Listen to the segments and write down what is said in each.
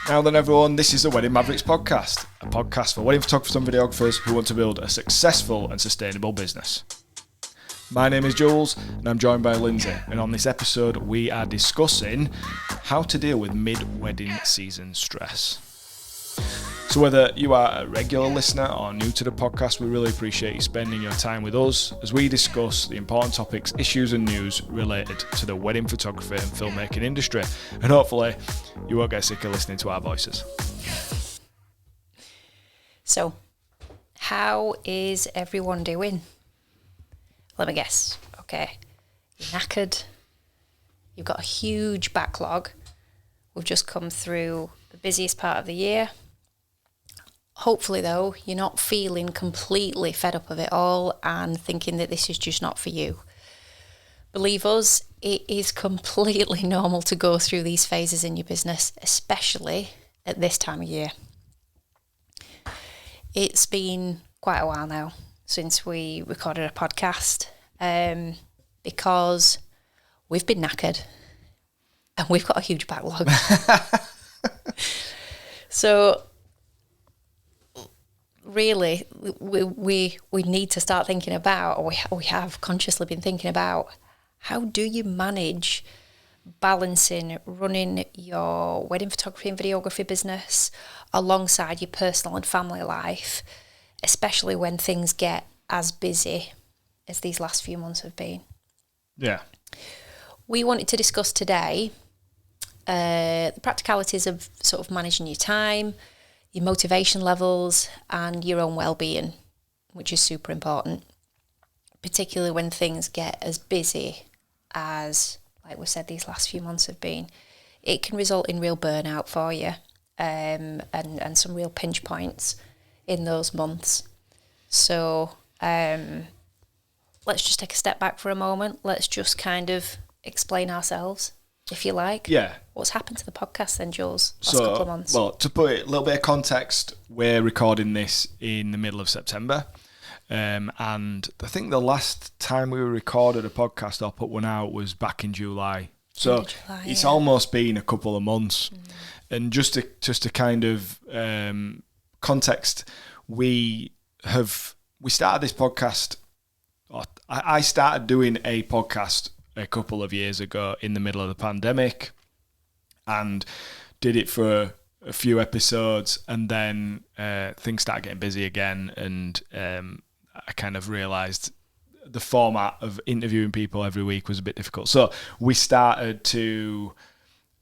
Now then, everyone, this is the Wedding Mavericks podcast, a podcast for wedding photographers and videographers who want to build a successful and sustainable business. My name is Jules, and I'm joined by Lindsay, and on this episode we are discussing how to deal with mid-wedding season stress. So whether you are a regular listener or new to the podcast, we really appreciate you spending your time with us as we discuss the important topics, issues and news related to the wedding photography and filmmaking industry. And hopefully you won't get sick of listening to our voices. So, how is everyone doing? Let me guess. Okay, you're knackered. You've got a huge backlog. We've just come through the busiest part of the year. Hopefully, though, you're not feeling completely fed up of it all and thinking that this is just not for you. Believe us, it is completely normal to go through these phases in your business, especially at this time of year. It's been quite a while now since we recorded a podcast because we've been knackered and we've got a huge backlog. So really, we need to start thinking about, or we have consciously been thinking about, how do you manage balancing running your wedding photography and videography business alongside your personal and family life, especially when things get as busy as these last few months have been. Yeah. We wanted to discuss today the practicalities of sort of managing your time, your motivation levels and your own well-being, which is super important, particularly when things get as busy as, like we said, these last few months have been. It can result in real burnout for you and some real pinch points in those months. So let's just take a step back for a moment. Let's just kind of explain ourselves, if you like. Yeah. What's happened to the podcast then, Jules, last couple of months? Well, to put it, a little bit of context, we're recording this in the middle of September. And I think the last time we recorded a podcast or put one out was back in July. So it's almost been a couple of months. And just to kind of context, we started this podcast. I started doing a podcast a couple of years ago in the middle of the pandemic and did it for a few episodes, and then things started getting busy again, and I kind of realised the format of interviewing people every week was a bit difficult. So we started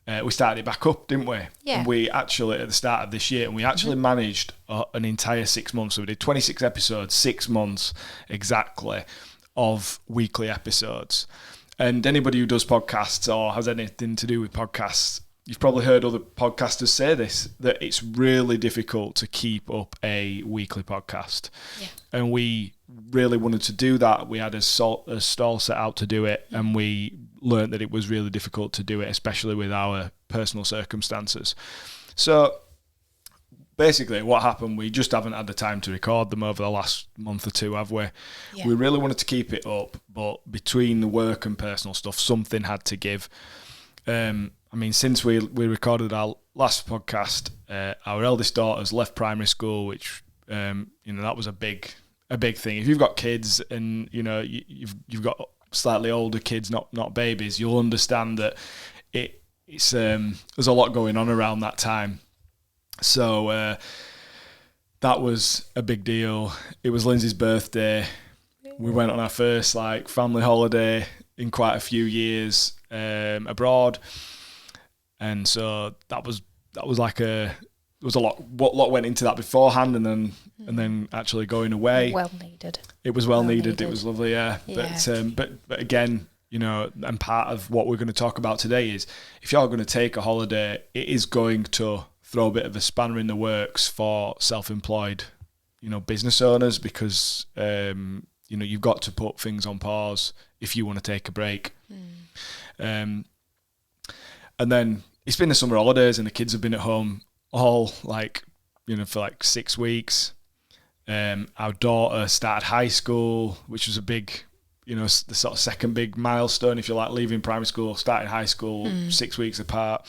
it back up, didn't we? Yeah. And we actually, at the start of this year, and we actually managed an entire 6 months. So we did 26 episodes, 6 months exactly of weekly episodes. And anybody who does podcasts or has anything to do with podcasts, you've probably heard other podcasters say this, that it's really difficult to keep up a weekly podcast. Yeah. And we really wanted to do that. We had a stall set out to do it, and we learned that it was really difficult to do it, especially with our personal circumstances. So basically what happened, we just haven't had the time to record them over the last month or two, have we? Yeah. We really wanted to keep it up, but between the work and personal stuff, something had to give. I mean, since we recorded our last podcast, our eldest daughter's left primary school, which that was a big thing. If you've got kids and you've got slightly older kids, not babies, you'll understand that it's there's a lot going on around that time. So that was a big deal. It was Lindsay's birthday. We went on our first family holiday in quite a few years abroad, and so that was there was a lot went into that beforehand, and then actually going away. Well needed. It was well needed. It was lovely, yeah. But again, and part of what we're going to talk about today is if you're going to take a holiday, it is going to throw a bit of a spanner in the works for self-employed, business owners, because you've got to put things on pause if you want to take a break. And then it's been the summer holidays, and the kids have been at home all for 6 weeks. Our daughter started high school, which was a big, the sort of second big milestone, if you like, leaving primary school, starting high school 6 weeks apart.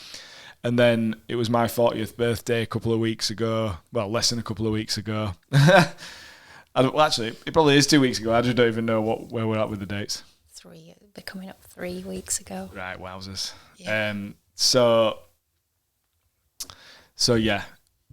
And then it was my 40th birthday a couple of weeks ago. Well, less than a couple of weeks ago. Actually, it probably is 2 weeks ago. I just don't even know where we're at with the dates. We're coming up 3 weeks ago. Right, wowzers. Yeah. So yeah.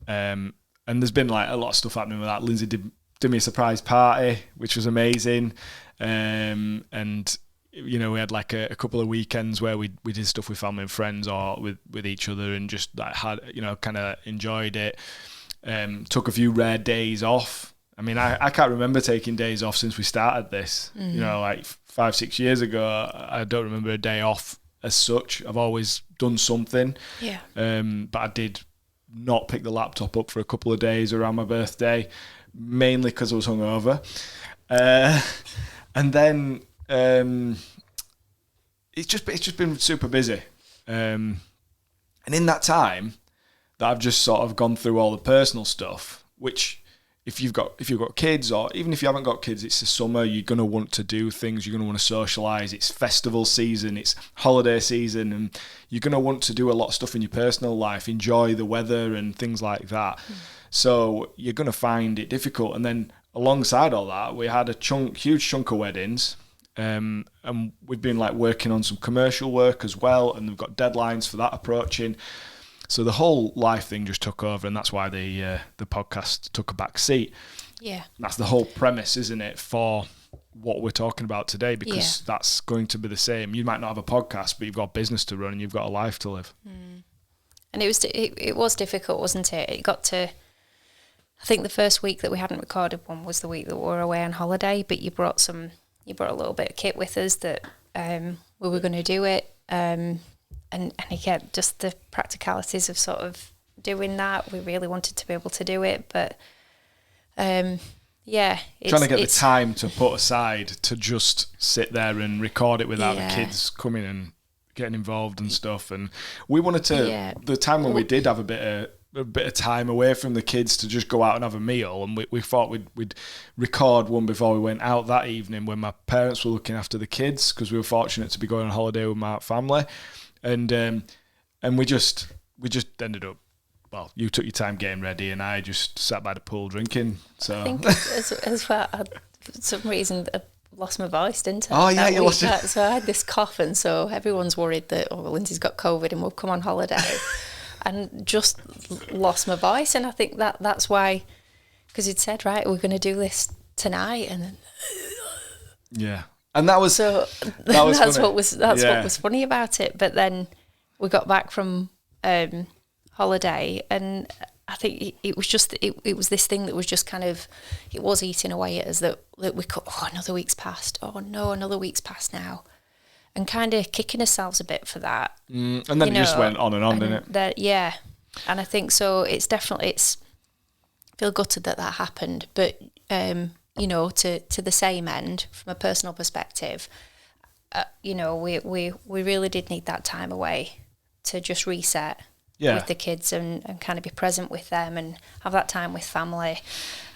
And there's been like a lot of stuff happening with that. Lindsay did me a surprise party, which was amazing. And you know, we had like a couple of weekends where we did stuff with family and friends or with each other, and just like had, you know, kind of enjoyed it. Took a few rare days off. I mean, I can't remember taking days off since we started this. You know, like 5-6 years ago, I don't remember a day off as such. I've always done something. Yeah. But I did not pick the laptop up for a couple of days around my birthday, mainly because I was hungover. And then it's just been super busy. And in that time that I've just sort of gone through all the personal stuff, which if you've got kids, or even if you haven't got kids, it's the summer, you're going to want to do things, you're going to want to socialise, it's festival season, it's holiday season, and you're going to want to do a lot of stuff in your personal life, enjoy the weather and things like that. So you're going to find it difficult. And then alongside all that, we had a huge chunk of weddings, and we've been like working on some commercial work as well, and we've got deadlines for that approaching. So the whole life thing just took over, and that's why the podcast took a back seat. Yeah. That's the whole premise, isn't it, for what we're talking about today, because that's going to be the same. You might not have a podcast, but you've got business to run and you've got a life to live. And it was difficult, wasn't it? It got to, I think the first week that we hadn't recorded one was the week that we were away on holiday, but you brought a little bit of kit with us that we were going to do it. And again, just the practicalities of sort of doing that. We really wanted to be able to do it, but trying to get the time to put aside to just sit there and record it without the kids coming and getting involved and stuff. And we wanted to, the time when we did have a bit of time away from the kids to just go out and have a meal, and we thought we'd record one before we went out that evening when my parents were looking after the kids, because we were fortunate to be going on holiday with my family. And we just ended up, well, you took your time getting ready and I just sat by the pool drinking. So I think as far, for some reason I lost my voice, didn't I? Oh yeah, you lost it. So I had this cough, and so everyone's worried that Lindsay's got COVID and we'll come on holiday, and just lost my voice. And I think that's why, because he'd said, right, we're going to do this tonight, and then yeah. And that was that's what was funny about it. But then we got back from holiday, and I think it was just it was this thing that was just kind of, it was eating away at us, that we could, another week's passed, another week's passed now, and kind of kicking ourselves a bit for that. And then it just went on and on, didn't it? Yeah, and I think so. It's definitely, I feel gutted that happened, but. To the same end, from a personal perspective, we really did need that time away to just reset with the kids and kind of be present with them and have that time with family.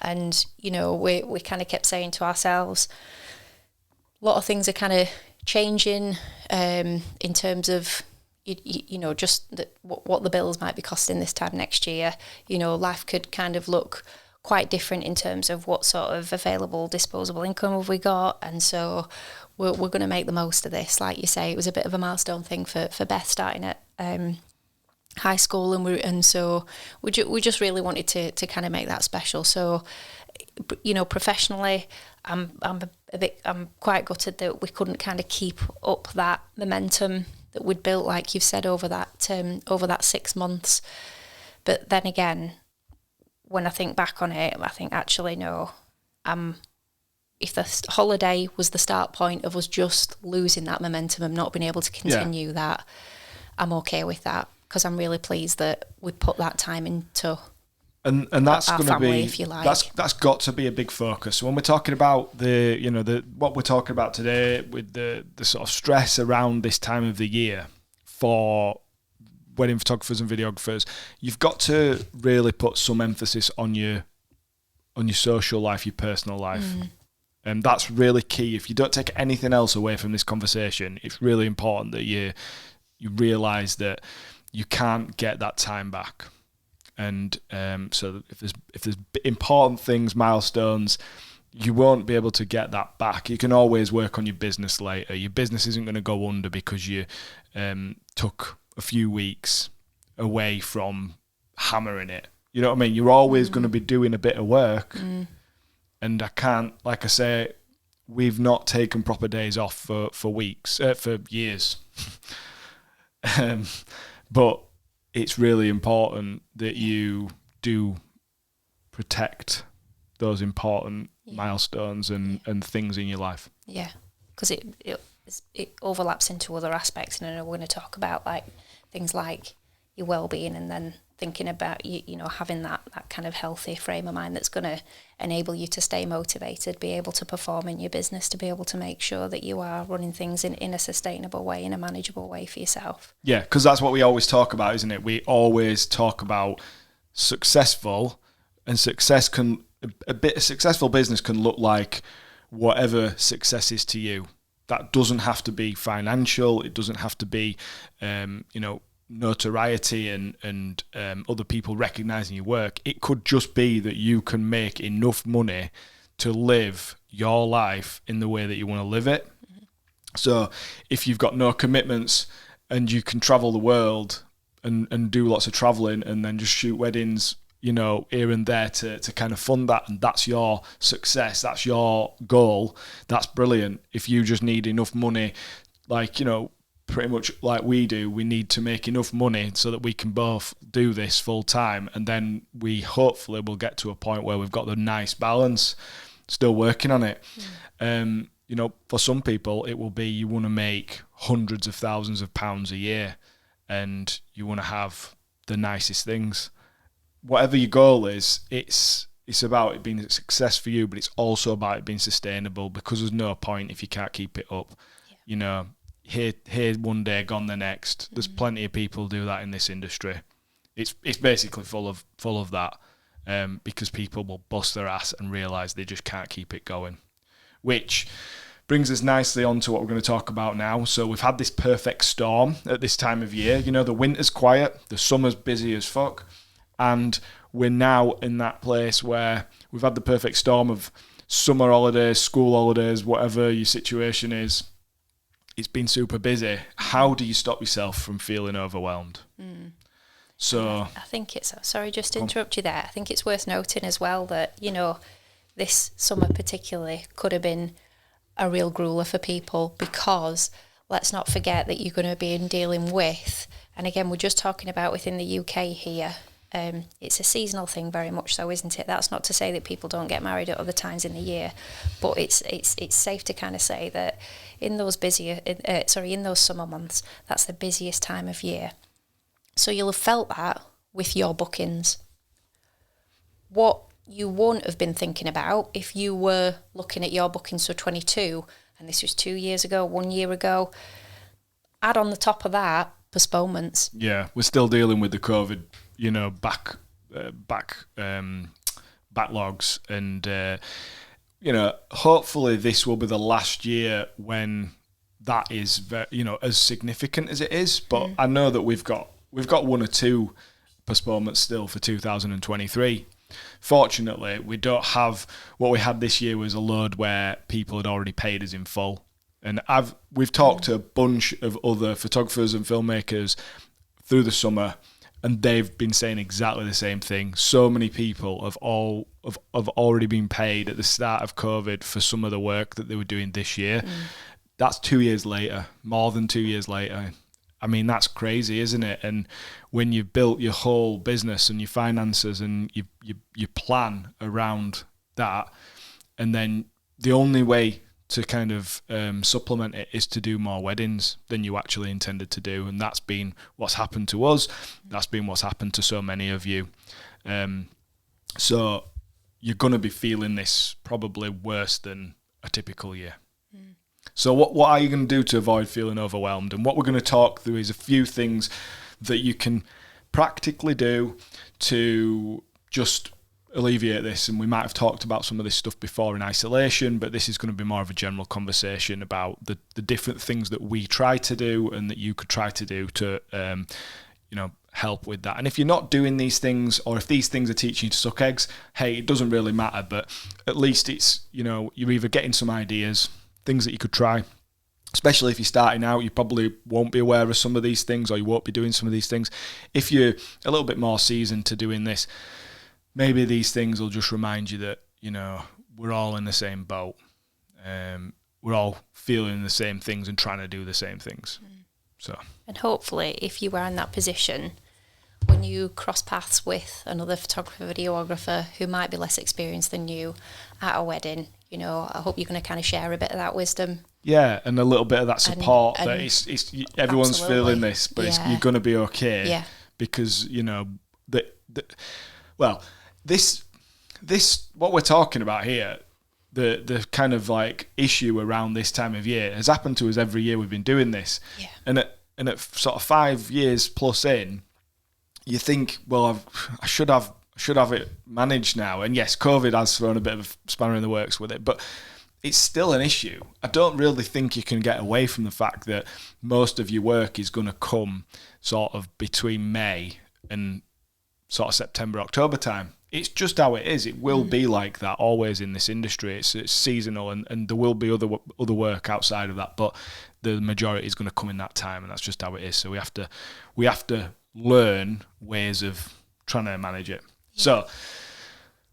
And, we kind of kept saying to ourselves, a lot of things are kind of changing in terms of, just what the bills might be costing this time next year. Life could kind of look quite different in terms of what sort of available disposable income have we got, and so we're going to make the most of this. Like you say, it was a bit of a milestone thing for Beth starting at high school, and so we just really wanted to kind of make that special. So, professionally, I'm quite gutted that we couldn't kind of keep up that momentum that we'd built, like you've said, over that 6 months. But then again, when I think back on it, I think actually no. If the holiday was the start point of us just losing that momentum and not being able to continue that, I'm okay with that, because I'm really pleased that we put that time into and that's our going to family, be, if you like. That's got to be a big focus. So when we're talking about what we're talking about today, with the sort of stress around this time of the year for wedding photographers and videographers, you've got to really put some emphasis on your social life, your personal life. And that's really key. If you don't take anything else away from this conversation, it's really important that you realise that, you can't get that time back. And so if there's important things, milestones, you won't be able to get that back. You can always work on your business later. Your business isn't going to go under because you took a few weeks away from hammering it. You know what I mean? You're always going to be doing a bit of work. And I can't, like I say, we've not taken proper days off for weeks, for years. But it's really important that you do protect those important milestones and things in your life. Yeah, because it overlaps into other aspects, and I know we're going to talk about like things like your well-being, and then thinking about you know, having that kind of healthy frame of mind that's going to enable you to stay motivated, be able to perform in your business, to be able to make sure that you are running things in a sustainable way, in a manageable way for yourself. Yeah, because that's what we always talk about, isn't it? We always talk about successful, and success can, a successful business can look like whatever success is to you. That doesn't have to be financial. It doesn't have to be, you know, notoriety and other people recognizing your work. It could just be that you can make enough money to live your life in the way that you want to live it. So if you've got no commitments and you can travel the world and do lots of traveling and then just shoot weddings, you know, here and there to kind of fund that, and that's your success, that's your goal, that's brilliant. If you just need enough money, like, you know, pretty much like we do, we need to make enough money so that we can both do this full time, and then we hopefully will get to a point where we've got the nice balance. Still working on it. You know, for some people it will be you want to make hundreds of thousands of pounds a year and you want to have the nicest things. Whatever your goal is, it's about it being a success for you, but it's also about it being sustainable, because there's no point if you can't keep it up. You know, here one day, gone the next. There's plenty of people do that in this industry. It's basically full of that, because people will bust their ass and realise they just can't keep it going. Which brings us nicely on to what we're going to talk about now. So we've had this perfect storm at this time of year. You know, the winter's quiet, the summer's busy as fuck, and we're now in that place where we've had the perfect storm of summer holidays, school holidays, whatever your situation is. It's been super busy. How do you stop yourself from feeling overwhelmed? So I think it's, sorry, just to interrupt you there. I think it's worth noting as well that, you know, this summer particularly could have been a real grueler for people, because let's not forget that you're going to be dealing with, and again, we're just talking about within the UK here, it's a seasonal thing very much so, isn't it? That's not to say that people don't get married at other times in the year, but it's safe to kind of say that in those in those summer months, that's the busiest time of year. So you'll have felt that with your bookings. What you won't have been thinking about if you were looking at your bookings for 22, and this was 2 years ago, 1 year ago, add on the top of that postponements. Yeah, we're still dealing with the COVID, you know, backlogs, and you know, hopefully this will be the last year when that is, you know, as significant as it is. But I know that we've got one or two postponements still for 2023. Fortunately, we don't have what we had this year was a load where people had already paid us in full. And we've talked to a bunch of other photographers and filmmakers through the summer, and they've been saying exactly the same thing. So many people have already been paid at the start of COVID for some of the work that they were doing this year. That's 2 years later, more than 2 years later. I mean, that's crazy, isn't it? And when you've built your whole business and your finances and you plan around that, and then the only way to kind of supplement it is to do more weddings than you actually intended to do. And that's been what's happened to us. That's been what's happened to so many of you. So you're going to be feeling this probably worse than a typical year. So what are you going to do to avoid feeling overwhelmed? And what we're going to talk through is a few things that you can practically do to just alleviate this. And we might have talked about some of this stuff before in isolation, but this is going to be more of a general conversation about the different things that we try to do and that you could try to do to help with that. And if you're not doing these things, or if these things are teaching you to suck eggs, hey, it doesn't really matter, but at least it's, you're either getting some ideas, things that you could try. Especially if you're starting out, you probably won't be aware of some of these things, or you won't be doing some of these things. If you're a little bit more seasoned to doing this, maybe these things will just remind you that, we're all in the same boat. We're all feeling the same things and trying to do the same things. So, and hopefully, if you are in that position, when you cross paths with another photographer, videographer who might be less experienced than you at a wedding, I hope you're going to kind of share a bit of that wisdom. Yeah, and a little bit of that support that it's everyone's absolutely. feeling this, but you're going to be okay. Yeah. Because, this what we're talking about here, the kind of like issue around this time of year has happened to us every year we've been doing this. Yeah. And at sort of 5 years plus in, you think, well, I should have it managed now. And yes, COVID has thrown a bit of a spanner in the works with it, but it's still an issue. I don't really think you can get away from the fact that most of your work is going to come sort of between May and sort of September, October time. It's just how it is. It will be like that always in this industry. It's seasonal, and there will be other work outside of that, but the majority is going to come in that time, and that's just how it is. So we have to learn ways of trying to manage it. Yeah. So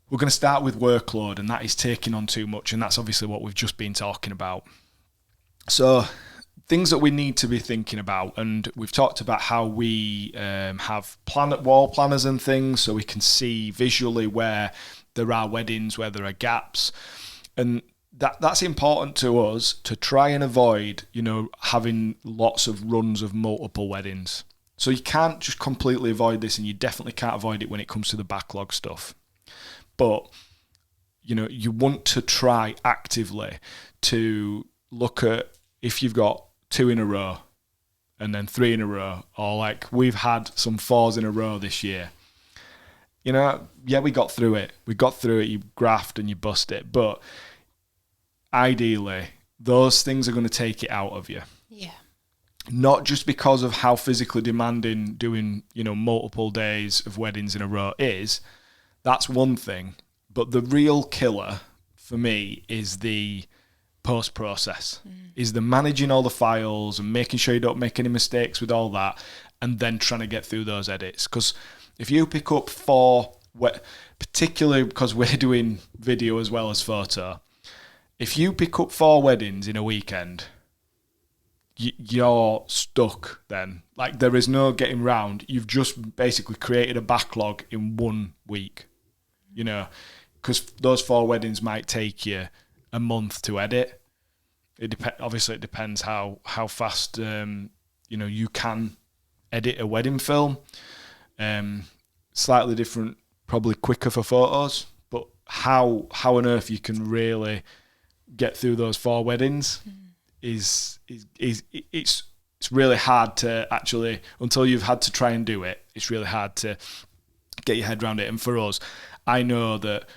we're going to start with workload, and that is taking on too much, and that's obviously what we've just been talking about. So things that we need to be thinking about, and we've talked about how we have wall planners and things, so we can see visually where there are weddings, where there are gaps, and that's important to us to try and avoid, having lots of runs of multiple weddings. So you can't just completely avoid this, and you definitely can't avoid it when it comes to the backlog stuff. But, you want to try actively to look at if you've got 2 in a row and then 3 in a row, or like we've had some 4s in a row this year. Yeah, we got through it. You graft and you bust it. But ideally, those things are going to take it out of you. Yeah. Not just because of how physically demanding doing, multiple days of weddings in a row is. That's one thing. But the real killer for me is the post-process, is the managing all the files and making sure you don't make any mistakes with all that, and then trying to get through those edits. Because if you pick up 4, particularly because we're doing video as well as photo, if you pick up 4 weddings in a weekend, you're stuck then. Like, there is no getting round. You've just basically created a backlog in 1 week, because those 4 weddings might take you a month to edit. Obviously, it depends how fast you can edit a wedding film. Slightly different, probably quicker for photos. But how on earth you can really get through those 4 weddings is it's really hard to actually, until you've had to try and do it. It's really hard to get your head around it. And for us, I know that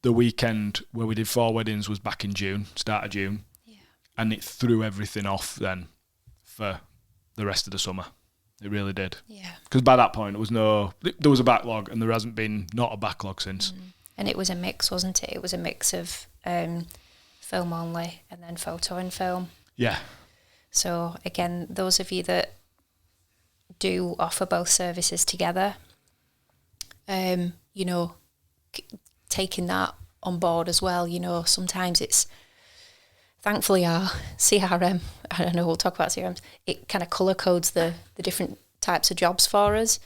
the weekend where we did 4 weddings was back in June, start of June. Yeah. And it threw everything off then for the rest of the summer. It really did. Yeah. Because by that point, there was a backlog, and there hasn't been not a backlog since. And it was a mix, wasn't it? It was a mix of film only and then photo and film. Yeah. So again, those of you that do offer both services together, taking that on board as well. Sometimes it's, thankfully our CRM, I don't know, we'll talk about CRMs, it kind of colour codes the different types of jobs for us.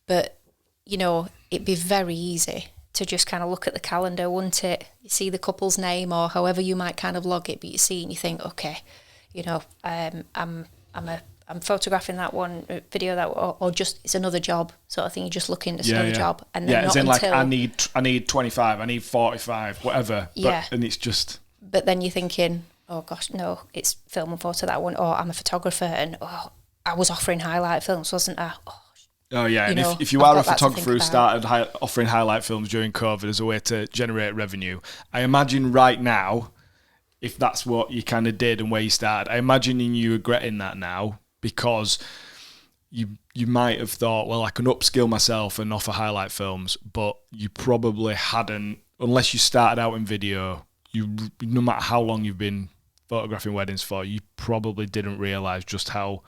But, it'd be very easy to just kind of look at the calendar, wouldn't it? You see the couple's name or however you might kind of log it, but you see and you think, okay, I'm photographing that one, video that, or just it's another job sort of thing. You're just looking at another job, and then not until I need 25, I need 45, whatever. And it's just. But then you're thinking, oh gosh, no, it's film and photo that one, or I'm a photographer, and I was offering highlight films, wasn't I? Oh yeah, and if you are a photographer who started offering highlight films during COVID as a way to generate revenue, I imagine right now, if that's what you kind of did and where you started, I imagine you regretting that now, because you might have thought, well, I can upskill myself and offer highlight films, but you probably hadn't, unless you started out in video, no matter how long you've been photographing weddings for, you probably didn't realise just how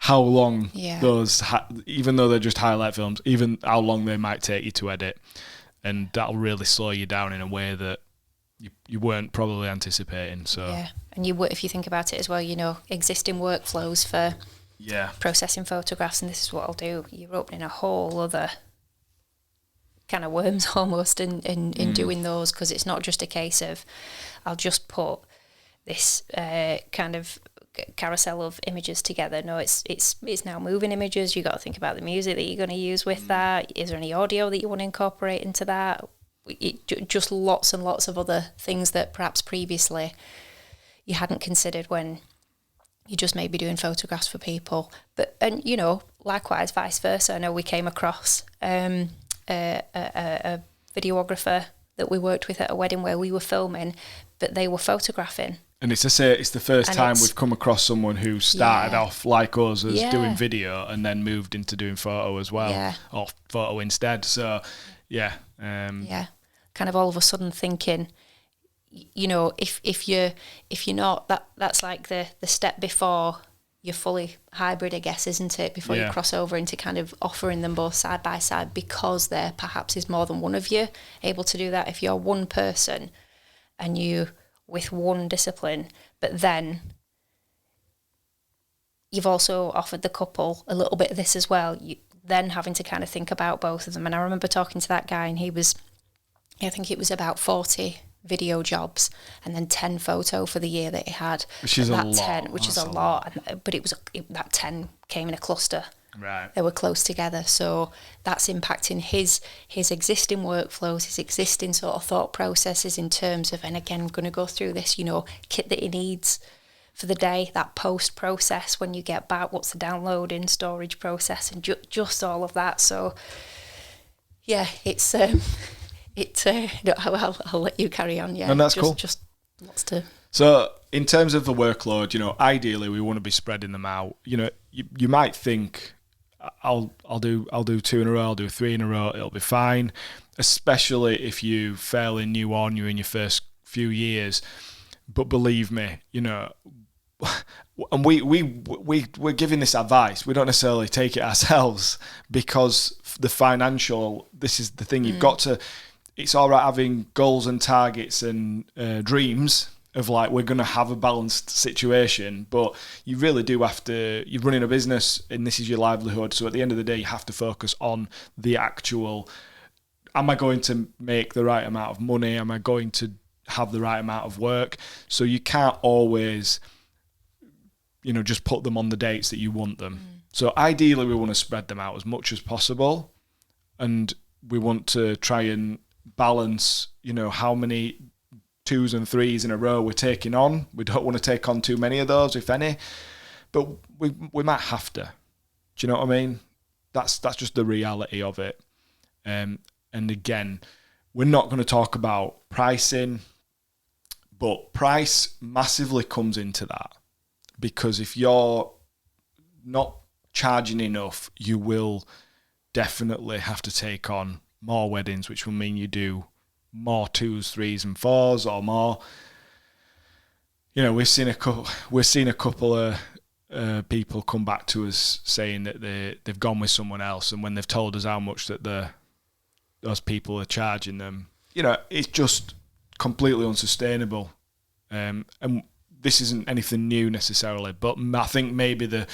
long those, even though they're just highlight films, even how long they might take you to edit, and that'll really slow you down in a way that you weren't probably anticipating. So yeah, and if you think about it as well, existing workflows for processing photographs, and this is what I'll do. You're opening a whole other kind of worms almost in doing those, because it's not just a case of I'll just put this kind of carousel of images together. No, it's now moving images. You got to think about the music that you're going to use with that. Is there any audio that you want to incorporate into that? Just lots and lots of other things that perhaps previously you hadn't considered when you just maybe doing photographs for people. But likewise, vice versa. I know we came across a videographer that we worked with at a wedding where we were filming, but they were photographing. And it's the first time we've come across someone who started off like us as doing video and then moved into doing photo as well, or photo instead. So, kind of all of a sudden thinking, if you're not, that's like the step before you're fully hybrid, I guess, isn't it? Before you cross over into kind of offering them both side by side, because there perhaps is more than one of you able to do that. If you're one person and you with one discipline, but then you've also offered the couple a little bit of this as well, you then having to kind of think about both of them. And I remember talking to that guy, and I think it was about 40 video jobs and then 10 photo for the year that he had. Which is a lot. Which is a lot. But that 10 came in a cluster. Right. They were close together. So that's impacting his existing workflows, his existing sort of thought processes in terms of, and again, I'm going to go through this, kit that he needs for the day, that post process when you get back, what's the downloading, storage process, and just all of that. So yeah, it's I'll let you carry on. Yeah, and that's cool. Just lots to. So in terms of the workload, ideally we want to be spreading them out. You might think I'll do 2 in a row, I'll do 3 in a row, it'll be fine. Especially if you fairly new on, you're in your first few years. But believe me, and we're giving this advice. We don't necessarily take it ourselves, because the financial. This is the thing. You've got to. It's all right having goals and targets and dreams of like, we're going to have a balanced situation, but you really do have to. You're running a business, and this is your livelihood. So at the end of the day, you have to focus on the actual. Am I going to make the right amount of money? Am I going to have the right amount of work? So you can't always, just put them on the dates that you want them. So ideally we want to spread them out as much as possible, and we want to try and balance, how many 2s and 3s in a row we're taking on. We don't want to take on too many of those, if any, but we might have to. Do you know what I mean? That's just the reality of it. And again, we're not going to talk about pricing, but price massively comes into that, because if you're not charging enough, you will definitely have to take on more weddings, which will mean you do more 2s, 3s and 4s or more. We've seen a couple of people come back to us saying that they've gone with someone else, and when they've told us how much that those people are charging them, it's just completely unsustainable. And this isn't anything new necessarily, but I think maybe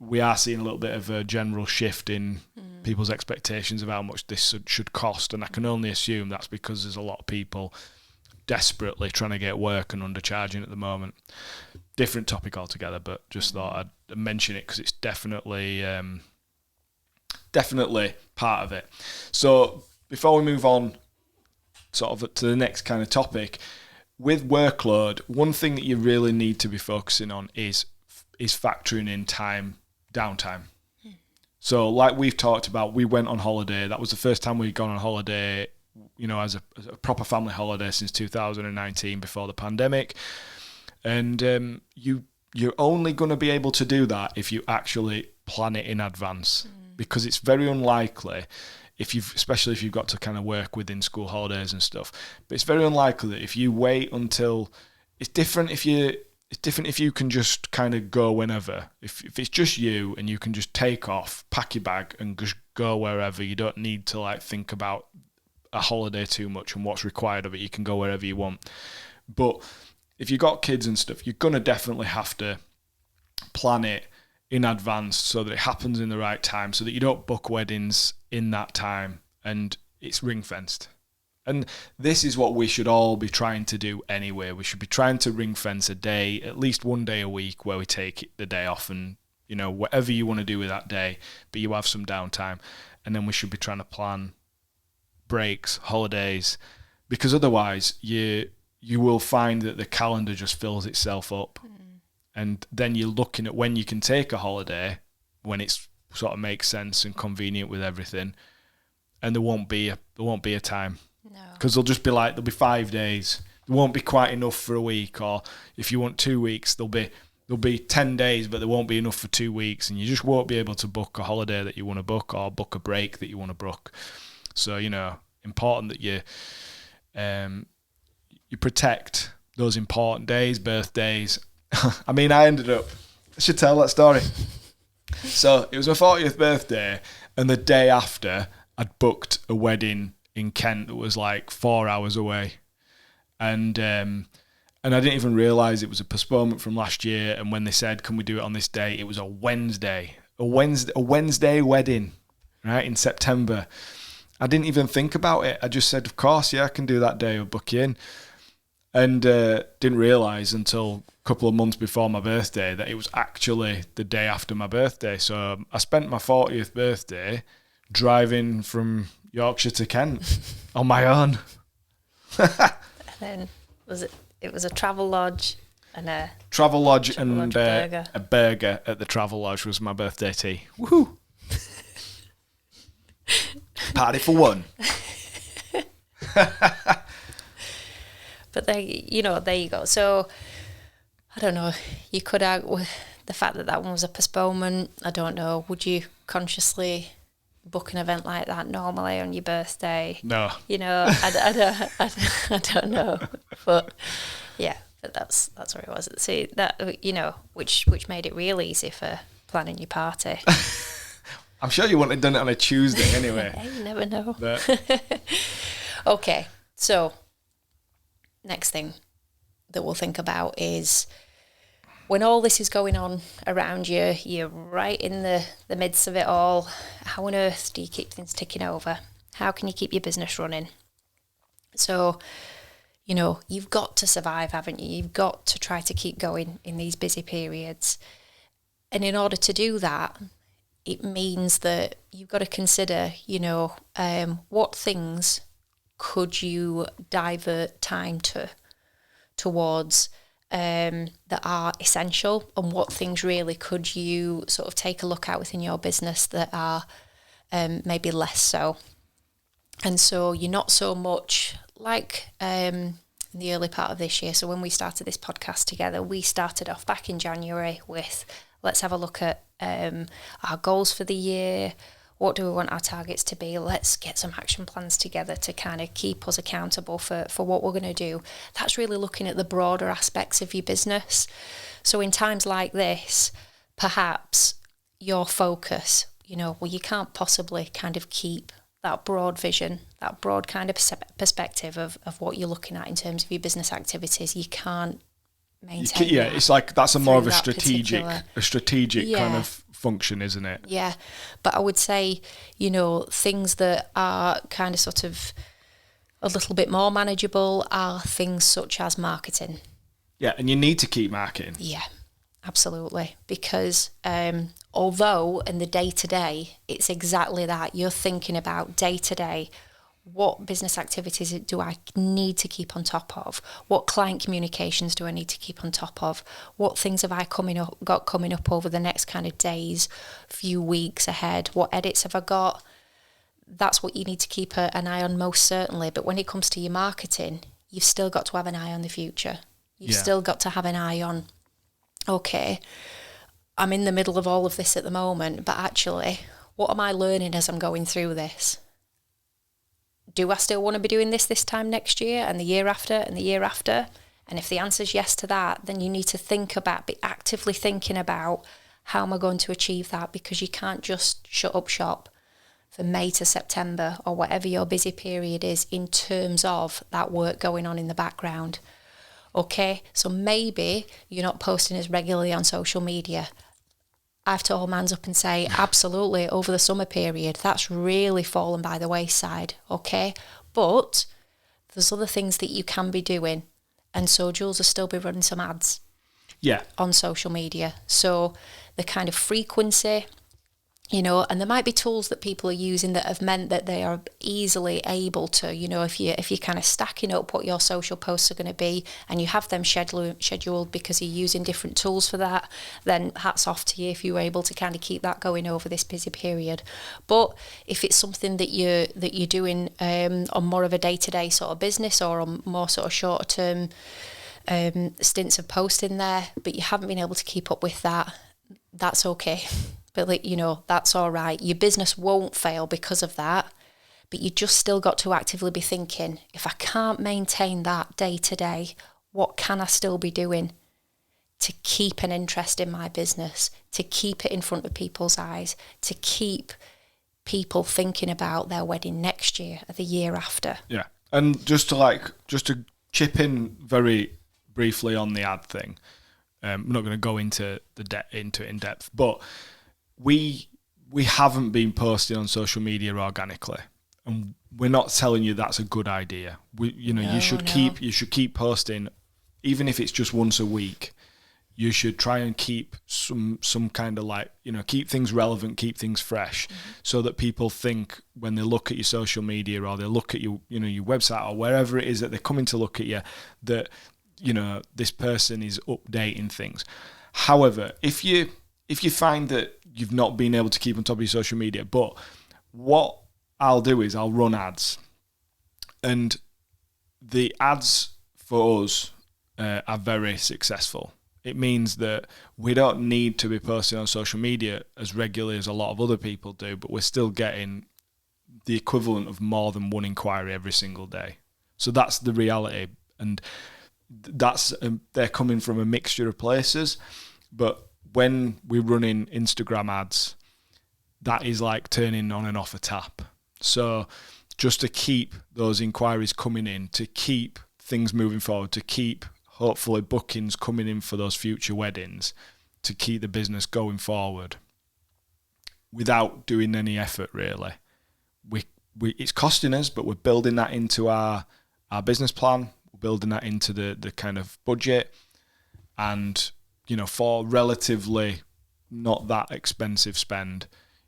we are seeing a little bit of a general shift in people's expectations of how much this should cost, and I can only assume that's because there's a lot of people desperately trying to get work and undercharging at the moment. Different topic altogether, but just thought I'd mention it because it's definitely part of it. So before we move on sort of to the next kind of topic, with workload, one thing that you really need to be focusing on is factoring in downtime. So like we've talked about, we went on holiday. That was the first time we'd gone on holiday, as a proper family holiday since 2019, before the pandemic. And you're only going to be able to do that if you actually plan it in advance, because it's very unlikely, especially if you've got to kind of work within school holidays and stuff, but it's very unlikely that if you wait until, it's different if you can just kind of go whenever. If it's just you and you can just take off, pack your bag and just go wherever, you don't need to like think about a holiday too much and what's required of it. You can go wherever you want. But if you've got kids and stuff, you're going to definitely have to plan it in advance so that it happens in the right time, so that you don't book weddings in that time and it's ring fenced. And this is what we should all be trying to do anyway. We should be trying to ring fence a day, at least one day a week, where we take the day off and, you know, whatever you want to do with that day, but you have some downtime. And then we should be trying to plan breaks, holidays, because otherwise you will find that the calendar just fills itself up. And then you're looking at when you can take a holiday, when it's sort of makes sense and convenient with everything, and there won't be a time. No. Because there'll be 5 days. There won't be quite enough for a week, or if you want 2 weeks, there'll be 10 days, but there won't be enough for 2 weeks, and you just won't be able to book a holiday that you want to book or book a break that you want to book. So, you know, important that you protect those important days, birthdays. I mean, I should tell that story. So it was my 40th birthday, and the day after, I'd booked a wedding in Kent that was like 4 hours away, and I didn't even realise it was a postponement from last year. And when they said, "Can we do it on this day?" it was a Wednesday wedding, right, in September. I didn't even think about it. I just said, "Of course, yeah, I can do that day. I'll book you in," and didn't realise until a couple of months before my birthday that it was actually the day after my birthday. So I spent my 40th birthday driving from Yorkshire to Kent on my own. And then it was a travel lodge and a burger. A burger at the travel lodge was my birthday tea. Woohoo! Party for one. But there you go. So I don't know. You could argue with the fact that one was a postponement. I don't know. Would you consciously book an event like that normally on your birthday? No. You know, I don't know. But yeah, but that's where it was. See that, you know, which made it real easy for planning your party. I'm sure you wouldn't have done it on a Tuesday anyway. You never know. Okay, so next thing that we'll think about is when all this is going on around you, you're right in the midst of it all. How on earth do you keep things ticking over? How can you keep your business running? So, you know, you've got to survive, haven't you? You've got to try to keep going in these busy periods. And in order to do that, it means that you've got to consider, you know, what things could you divert time towards that are essential, and what things really could you sort of take a look at within your business that are maybe less so. And so you're not so much like in the early part of this year. So when we started this podcast together, we started off back in January with, let's have a look at our goals for the year. What do we want our targets to be? Let's get some action plans together to kind of keep us accountable for what we're going to do. That's really looking at the broader aspects of your business. So in times like this, perhaps your focus, you know, well, you can't possibly kind of keep that broad vision, that broad kind of perspective of what you're looking at in terms of your business activities. You can't maintain that. It's like that's more of a strategic Yeah. kind of function, isn't it? Yeah, but I would say, you know, things that are kind of sort of a little bit more manageable are things such as marketing. Yeah, and you need to keep marketing. Yeah, absolutely. Because although in the day-to-day, it's exactly that. You're thinking about day-to-day, what business activities do I need to keep on top of? What client communications do I need to keep on top of? What things have I got coming up over the next kind of days, few weeks ahead? What edits have I got? That's what you need to keep an eye on most certainly. But when it comes to your marketing, you've still got to have an eye on the future. You've still got to have an eye on, okay, I'm in the middle of all of this at the moment, but actually, what am I learning as I'm going through this? Do I still want to be doing this time next year and the year after and the year after? And if the answer is yes to that, then you need to be actively thinking about, how am I going to achieve that? Because you can't just shut up shop for May to September or whatever your busy period is in terms of that work going on in the background. Okay, so maybe you're not posting as regularly on social media. I have to hold my hands up and say, absolutely, over the summer period, that's really fallen by the wayside, okay? But there's other things that you can be doing. And so Jules will still be running some ads on social media. So the kind of frequency, you know, and there might be tools that people are using that have meant that they are easily able to, you know, if you're kind of stacking up what your social posts are going to be and you have them scheduled because you're using different tools for that, then hats off to you if you were able to kind of keep that going over this busy period. But if it's something that you're doing on more of a day-to-day sort of business or on more sort of shorter term stints of posting there, but you haven't been able to keep up with that, that's okay. But, you know, that's all right. Your business won't fail because of that. But you just still got to actively be thinking, if I can't maintain that day to day, what can I still be doing to keep an interest in my business, to keep it in front of people's eyes, to keep people thinking about their wedding next year or the year after? Yeah. And just to chip in very briefly on the ad thing, I'm not going to go into it in depth, but we haven't been posting on social media organically, and we're not telling you that's a good idea. You should keep posting, even if it's just once a week. You should try and keep some kind of keep things relevant, keep things fresh, so that people think when they look at your social media or they look at your website or wherever it is that they're coming to look at you, that this person is updating things. However, if you find that you've not been able to keep on top of your social media, but what I'll do is I'll run ads, and the ads for us are very successful. It means that we don't need to be posting on social media as regularly as a lot of other people do, but we're still getting the equivalent of more than one inquiry every single day. So that's the reality, and that's they're coming from a mixture of places. But when we're running Instagram ads, that is like turning on and off a tap. So just to keep those inquiries coming in, to keep things moving forward, to keep hopefully bookings coming in for those future weddings, to keep the business going forward without doing any effort really. We it's costing us, but we're building that into our business plan. We're building that into the kind of budget, and for relatively not that expensive spend,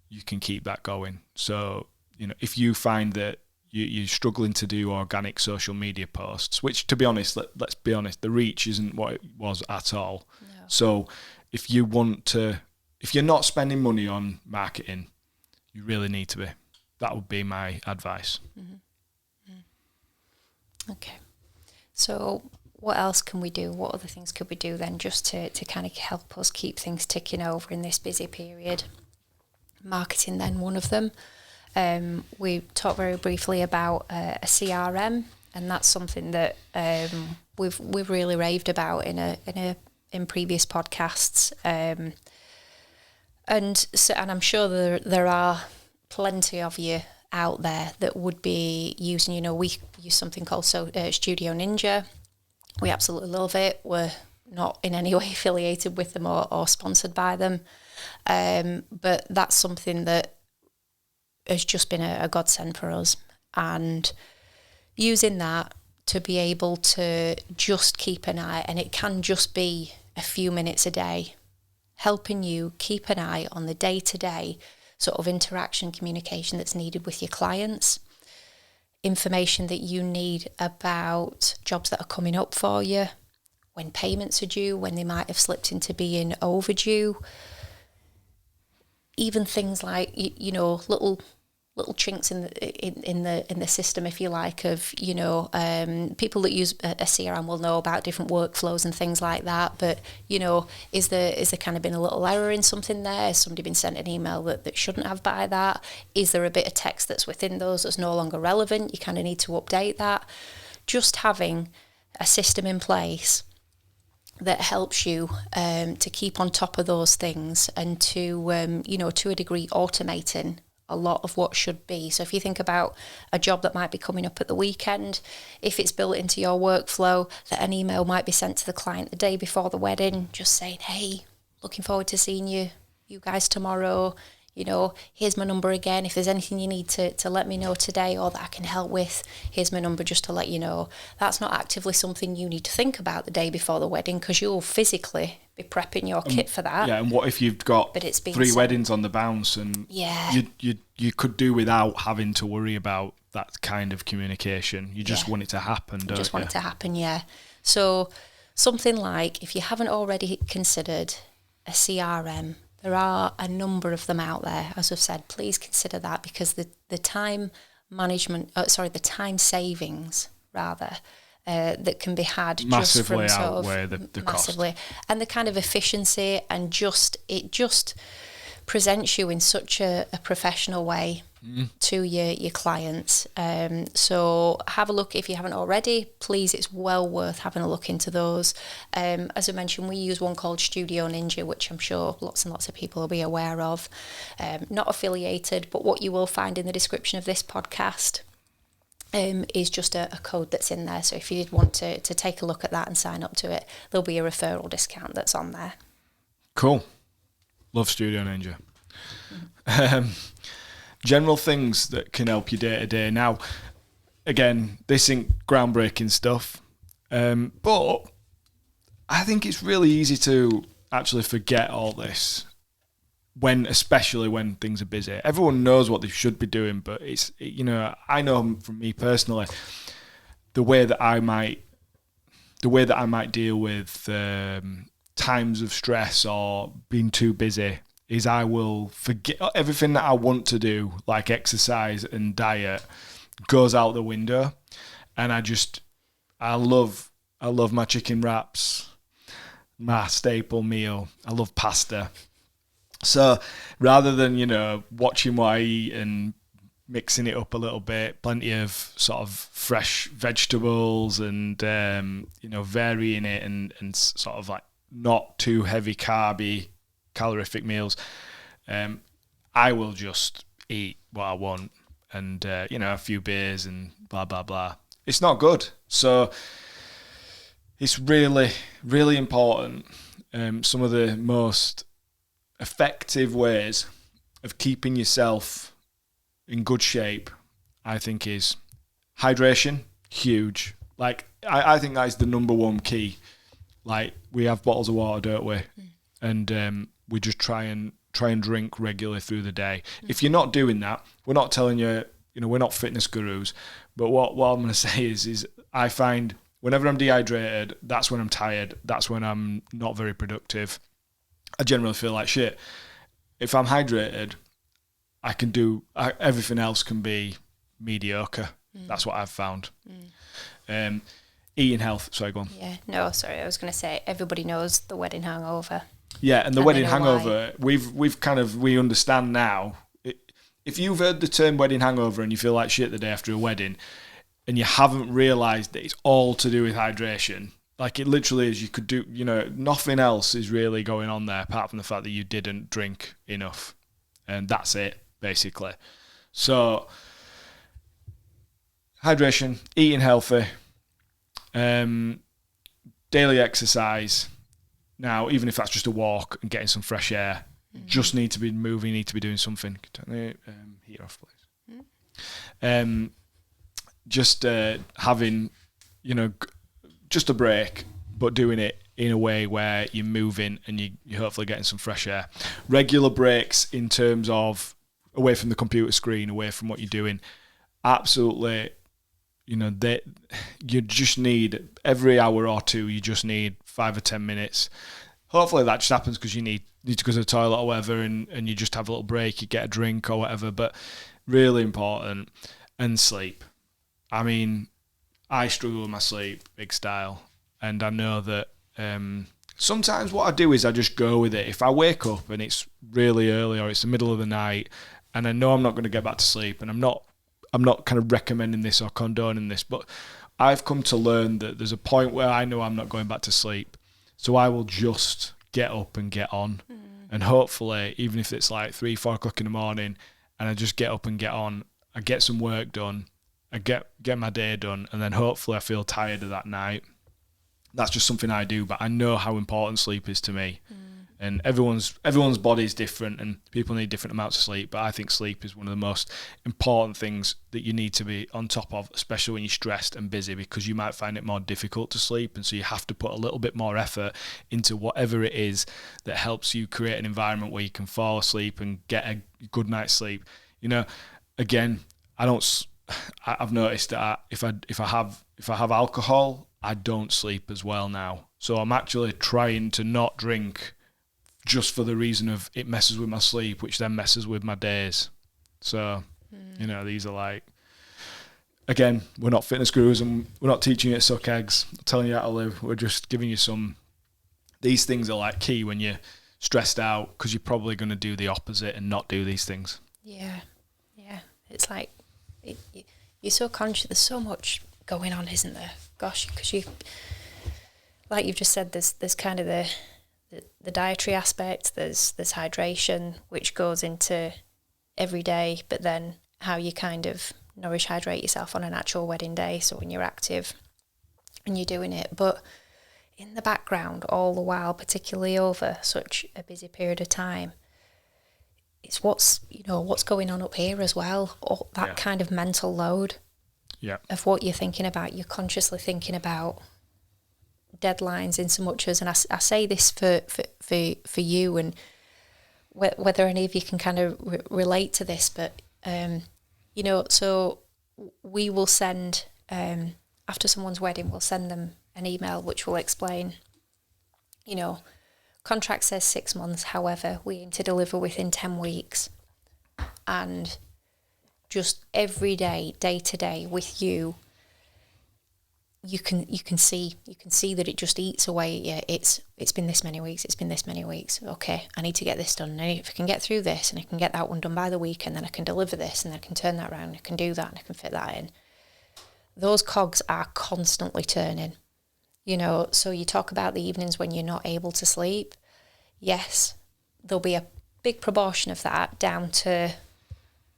you can keep that going. So if you find that you're struggling to do organic social media posts, which, to be honest, let's be honest, the reach isn't what it was at all. No. So if you're not spending money on marketing, you really need to be. That would be my advice. Mm-hmm. Mm-hmm. Okay. So what else can we do? What other things could we do then, just to kind of help us keep things ticking over in this busy period? Marketing then, one of them. We talked very briefly about a CRM, and that's something that we've really raved about in previous podcasts. And I'm sure there are plenty of you out there that would be using. We use something called Studio Ninja. We absolutely love it. We're not in any way affiliated with them or sponsored by them, but that's something that has just been a godsend for us, and using that to be able to just keep an eye, and it can just be a few minutes a day, helping you keep an eye on the day-to-day sort of interaction, communication that's needed with your clients, information that you need about jobs that are coming up for you, when payments are due, when they might have slipped into being overdue. Even things like, little little chinks in the system, if you like, of, you know, people that use a CRM will know about different workflows and things like that. But, you know, is there kind of been a little error in something there? Has somebody been sent an email that shouldn't have by that? Is there a bit of text that's within those that's no longer relevant? You kind of need to update that. Just having a system in place that helps you to keep on top of those things and to, you know, to a degree, automating a lot of what should be. So if you think about a job that might be coming up at the weekend, if it's built into your workflow that an email might be sent to the client the day before the wedding, just saying, hey, looking forward to seeing you guys tomorrow. You know, here's my number again. If there's anything you need to let me know today or that I can help with, here's my number just to let you know. That's not actively something you need to think about the day before the wedding, because you'll physically be prepping your kit for that. Yeah, and what if you've got but it's 3 weddings on the bounce, and you could do without having to worry about that kind of communication. You just want it to happen, don't you? Just want it to happen, yeah. So something like, if you haven't already considered a CRM, there are a number of them out there. As I've said, please consider that, because the time management, the time savings rather, that can be had massively just from outweigh the massively, cost. And the kind of efficiency, and it just presents you in such a professional way to your clients. So have a look if you haven't already. Please, it's well worth having a look into those. As I mentioned, we use one called Studio Ninja, which I'm sure lots and lots of people will be aware of. Not affiliated, but what you will find in the description of this podcast is just a code that's in there. So if you did want to take a look at that and sign up to it, there'll be a referral discount that's on there. Cool. Love Studio Ninja. General things that can help you day to day. Now, again, this ain't groundbreaking stuff, but I think it's really easy to actually forget all this, especially when things are busy. Everyone knows what they should be doing, but it's, you know, I know from me personally, the way that I might deal with times of stress or being too busy is I will forget everything that I want to do, like exercise and diet, goes out the window, and I love my chicken wraps, my staple meal. I love pasta. So rather than, you know, watching what I eat and mixing it up a little bit, plenty of sort of fresh vegetables and, you know, varying it and sort of like not too heavy carby, calorific meals, I will just eat what I want and, you know, a few beers and blah, blah, blah. It's not good. So it's really, really important. Some of the most effective ways of keeping yourself in good shape, I think, is hydration. Huge. Like, I think that is the number one key. Like, we have bottles of water, don't we? And we just try and drink regularly through the day. If you're not doing that, we're not telling you, you know, we're not fitness gurus, but what I'm going to say is I find whenever I'm dehydrated, that's when I'm tired, that's when I'm not very productive. I generally feel like shit. If I'm hydrated, I can do, everything else can be mediocre. That's what I've found. Eating health, sorry, go on. Yeah, no, sorry, I was going to say, everybody knows the wedding hangover. Yeah, and the wedding hangover, we understand now. If you've heard the term wedding hangover and you feel like shit the day after a wedding, and you haven't realised that it's all to do with hydration, like it literally is, you could do, you know, nothing else is really going on there apart from the fact that you didn't drink enough. And that's it, basically. So, hydration, eating healthy, daily exercise. Now, even if that's just a walk and getting some fresh air, just need to be moving, need to be doing something. Turn the heat off, please. Just having, you know, just a break, but doing it in a way where you're moving and you're hopefully getting some fresh air. Regular breaks in terms of away from the computer screen, away from what you're doing. Absolutely, you know, you just need, every hour or two, you just need 5 or 10 minutes. Hopefully that just happens because you need to go to the toilet or whatever, and you just have a little break, you get a drink or whatever. But really important. And sleep. I mean, I struggle with my sleep, big style. And I know that sometimes what I do is I just go with it. If I wake up and it's really early or it's the middle of the night and I know I'm not going to get back to sleep, and I'm not kind of recommending this or condoning this, but I've come to learn that there's a point where I know I'm not going back to sleep. So I will just get up and get on. And hopefully, even if it's like 3, 4 o'clock in the morning and I just get up and get on, I get some work done, I get my day done, and then hopefully I feel tired of that night. That's just something I do, but I know how important sleep is to me. And everyone's body is different and people need different amounts of sleep, but I think sleep is one of the most important things that you need to be on top of, especially when you're stressed and busy, because you might find it more difficult to sleep, and so you have to put a little bit more effort into whatever it is that helps you create an environment where you can fall asleep and get a good night's sleep. You know, again, I've noticed that if I have alcohol, I don't sleep as well now. So I'm actually trying to not drink just for the reason of it messes with my sleep, which then messes with my days. So, you know, these are like, again, we're not fitness gurus and we're not teaching you to suck eggs, telling you how to live. We're just giving you these things are like key when you're stressed out, because you're probably going to do the opposite and not do these things. Yeah. It's like, you're so conscious, there's so much going on, isn't there? Gosh, because like you've just said, there's kind of the dietary aspect, there's hydration, which goes into every day, but then how you kind of nourish, hydrate yourself on an actual wedding day, so when you're active and you're doing it. But in the background all the while, particularly over such a busy period of time, it's what's going on up here as well, or that kind of mental load of what you're thinking about. You're consciously thinking about deadlines in so much as, and I say this for you, and whether any of you can kind of relate to this, but so we will send after someone's wedding, we'll send them an email which will explain, contract says 6 months, however we aim to deliver within 10 weeks, and just every day to day with you can see that it just eats away at you. It's been this many weeks. Okay, I need to get this done. And if I can get through this and I can get that one done by the weekend, then I can deliver this and then I can turn that around and I can do that and I can fit that in. Those cogs are constantly turning. So you talk about the evenings when you're not able to sleep. Yes, there'll be a big proportion of that down to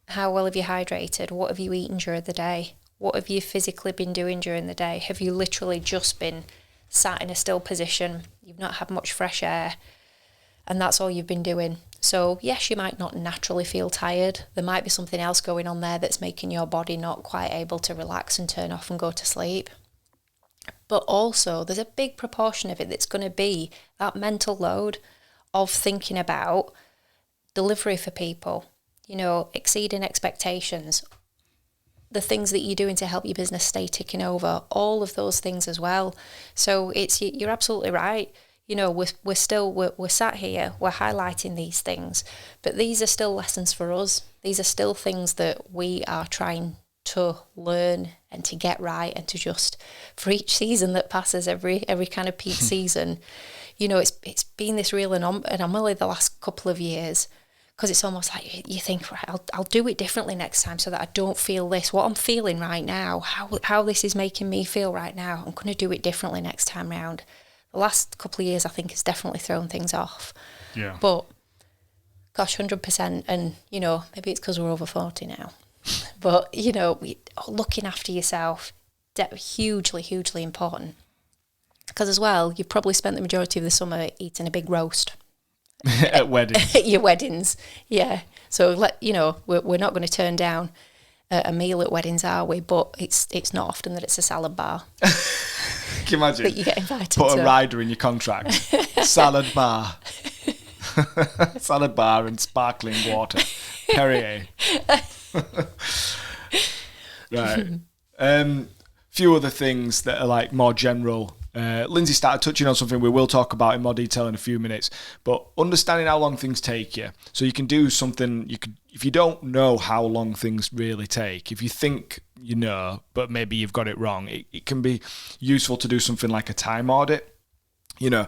how well have you hydrated, what have you eaten during the day, what have you physically been doing during the day? Have you literally just been sat in a still position? You've not had much fresh air, and that's all you've been doing. So yes, you might not naturally feel tired. There might be something else going on there that's making your body not quite able to relax and turn off and go to sleep. But also, there's a big proportion of it that's going to be that mental load of thinking about delivery for people, exceeding expectations, the things that you're doing to help your business stay ticking over, all of those things as well. So you're absolutely right. We're sat here, we're highlighting these things, but these are still lessons for us. These are still things that we are trying to learn and to get right, and to just, for each season that passes, every kind of peak season, it's been this real anomaly the last couple of years, because it's almost like you think, right, I'll do it differently next time so that I don't feel this, what I'm feeling right now, how this is making me feel right now, I'm going to do it differently next time round. The last couple of years, I think, has definitely thrown things off. Yeah. But, gosh, 100%, and, maybe it's because we're over 40 now. But, looking after yourself, hugely, hugely important. Because as well, you've probably spent the majority of the summer eating a big roast. At weddings. At your weddings, yeah. So, we're not going to turn down a meal at weddings, are we? But it's not often that it's a salad bar. Can you imagine? That you get invited to. Put a rider in your contract. Salad bar. Salad bar and sparkling water. Perrier. Right. Few other things that are like more general Lindsay started touching on something we will talk about in more detail in a few minutes, but understanding how long things take you. So you can do something, if you don't know how long things really take, if you think you know, but maybe you've got it wrong, it can be useful to do something like a time audit. You know,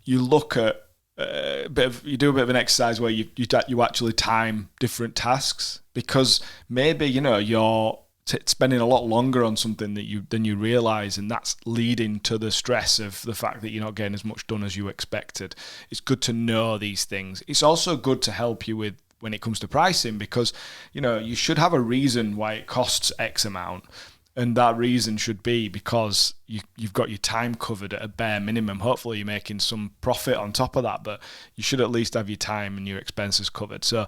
you look at you do a bit of an exercise where you actually time different tasks, because maybe, you know, you're spending a lot longer on something than you realize, and that's leading to the stress of the fact that you're not getting as much done as you expected. It's good to know these things. It's also good to help you with when it comes to pricing, because, you know, you should have a reason why it costs X amount, and that reason should be because you've got your time covered at a bare minimum. Hopefully you're making some profit on top of that, but you should at least have your time and your expenses covered. So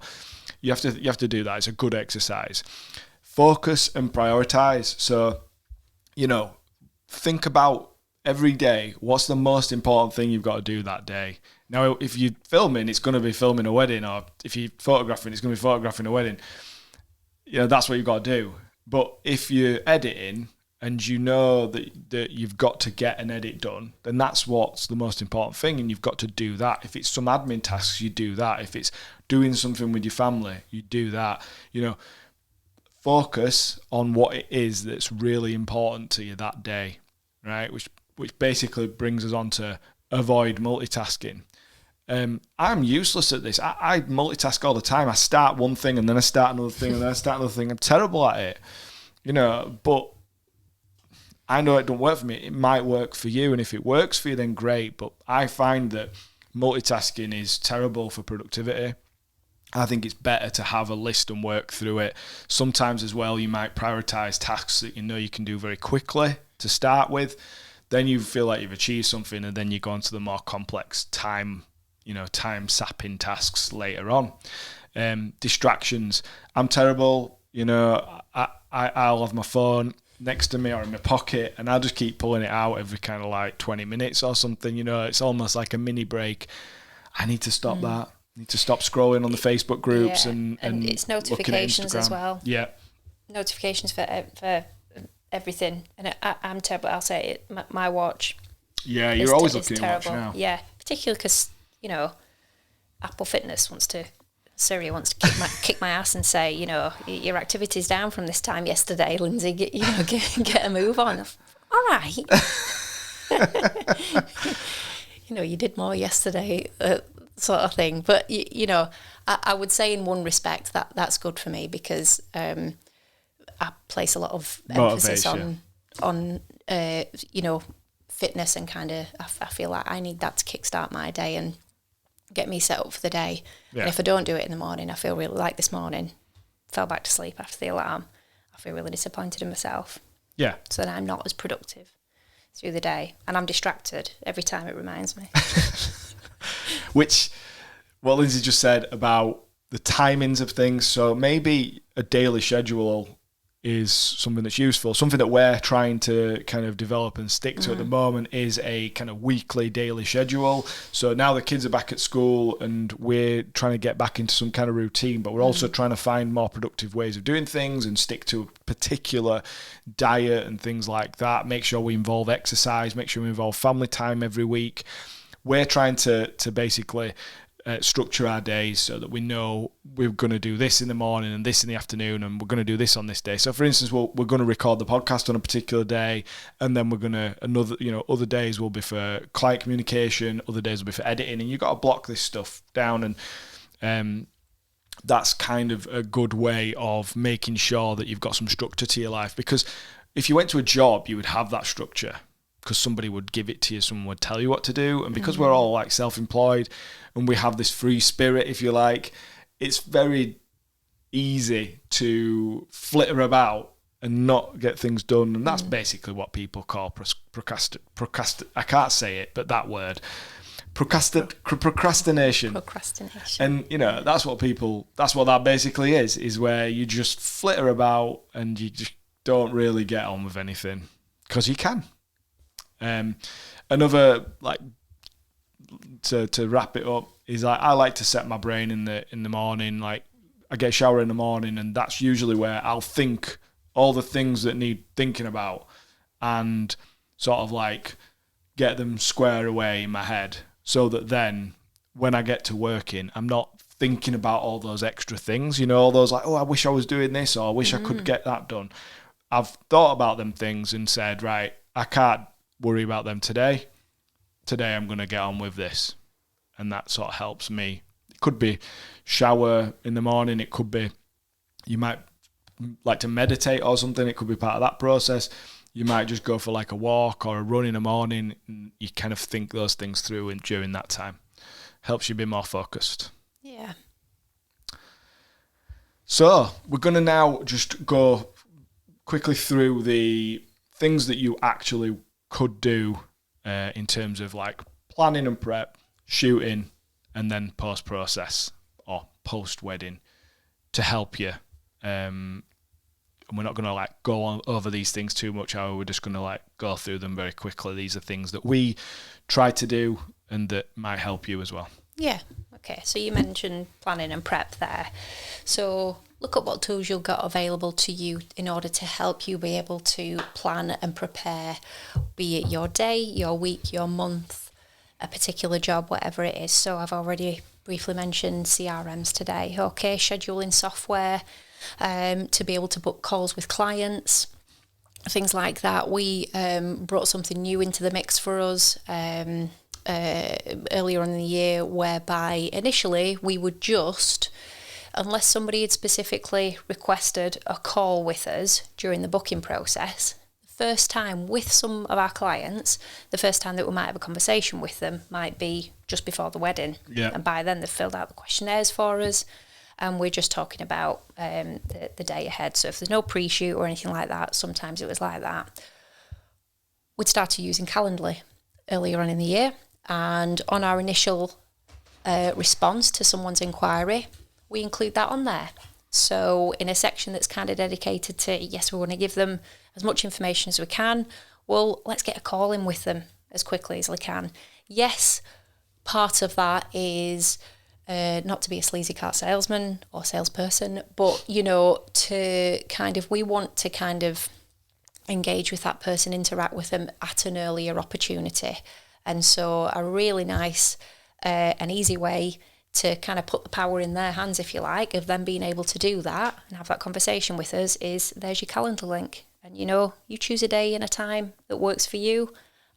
you have to do that. It's a good exercise. Focus and prioritize. So, you know, think about every day, what's the most important thing you've got to do that day? Now, if you're filming, it's going to be filming a wedding, or if you're photographing, it's going to be photographing a wedding. You know, that's what you've got to do. But if you're editing and you know that you've got to get an edit done, then that's what's the most important thing, and you've got to do that. If it's some admin tasks, you do that. If it's doing something with your family, you do that. You know, focus on what it is that's really important to you that day, right? Which basically brings us on to avoid multitasking. I'm useless at this. I multitask all the time. I start one thing and then I start another thing and then I start another thing. I'm terrible at it, you know, but I know it don't work for me. It might work for you, and if it works for you, then great. But I find that multitasking is terrible for productivity. I think it's better to have a list and work through it. Sometimes as well, you might prioritize tasks that you know you can do very quickly to start with. Then you feel like you've achieved something, and then you go on to the more complex time sapping tasks later on. Distractions. I'm terrible. You know, I'll have my phone next to me or in my pocket, and I'll just keep pulling it out every kind of like 20 minutes or something. You know, it's almost like a mini break. I need to stop that. I need to stop scrolling on the Facebook groups and it's notifications as well. Yeah, notifications for everything, and I'm terrible. I'll say it. My watch. Yeah, you're always looking at your watch now. Yeah, particularly because, you know, Apple Fitness Siri wants to kick my ass and say, you know, your activity's down from this time yesterday, Lindsay. Get a move on. All right. You know, you did more yesterday, sort of thing. But you know, I would say in one respect that's good for me, because I place a lot of emphasis on you know, fitness, and kind of I feel like I need that to kickstart my day and get me set up for the day. Yeah. And if I don't do it in the morning, I feel really, like this morning, fell back to sleep after the alarm. I feel really disappointed in myself. Yeah. So then I'm not as productive through the day, and I'm distracted every time it reminds me. Which, what Lindsay just said about the timings of things. So maybe a daily schedule is something that's useful. Something that we're trying to kind of develop and stick to at the moment is a kind of weekly, daily schedule. So now the kids are back at school and we're trying to get back into some kind of routine, but we're also trying to find more productive ways of doing things and stick to a particular diet and things like that. Make sure we involve exercise, make sure we involve family time every week. We're trying to basically structure our days so that we know we're going to do this in the morning and this in the afternoon, and we're going to do this on this day. So for instance, we're going to record the podcast on a particular day, and then we're going to other days will be for client communication, other days will be for editing, and you've got to block this stuff down. And that's kind of a good way of making sure that you've got some structure to your life, because if you went to a job, you would have that structure, because somebody would give it to you, someone would tell you what to do. And because we're all like self-employed and we have this free spirit, if you like, it's very easy to flitter about and not get things done. And that's basically what people call I can't say it, but that word. Procrastination. Procrastination. And, you know, that's what that basically is where you just flitter about and you just don't really get on with anything, because you can. Another, like, to wrap it up, is I like to set my brain in the morning. Like, I get a shower in the morning, and that's usually where I'll think all the things that need thinking about, and sort of like get them square away in my head, so that then when I get to working, I'm not thinking about all those extra things, all those like, oh, I wish I was doing this, or I wish I could get that done. I've thought about them things and said, right, I can't worry about them today. Today I'm going to get on with this. And that sort of helps me. It could be shower in the morning. It could be, you might like to meditate or something. It could be part of that process. You might just go for like a walk or a run in the morning. And you kind of think those things through and during that time. Helps you be more focused. Yeah. So we're going to now just go quickly through the things that you actually could do in terms of like planning and prep, shooting, and then post-process or post-wedding to help you. And we're not going to like go on over these things too much. We're just going to like go through them very quickly. These are things that we try to do and that might help you as well. Yeah. Okay. So you mentioned planning and prep there. So look at what tools you've got available to you in order to help you be able to plan and prepare, be it your day, your week, your month, a particular job, whatever it is. So I've already briefly mentioned CRMs today. Okay, scheduling software to be able to book calls with clients, things like that. We brought something new into the mix for us earlier on in the year, whereby initially we would just, unless somebody had specifically requested a call with us during the booking process, first time with some of our clients, the first time that we might have a conversation with them might be just before the wedding. Yeah. And by then they've filled out the questionnaires for us and we're just talking about the day ahead. So if there's no pre-shoot or anything like that, sometimes it was like that. We'd started using Calendly earlier on in the year, and on our initial response to someone's inquiry, we include that on there. So in a section that's kind of dedicated to, yes, we want to give them as much information as we can. Well, let's get a call in with them as quickly as we can. Yes, part of that is not to be a sleazy car salesman or salesperson, but, to kind of, we want to kind of engage with that person, interact with them at an earlier opportunity. And so a really nice and easy way to kind of put the power in their hands, if you like, of them being able to do that and have that conversation with us is there's your calendar link. And, you choose a day and a time that works for you,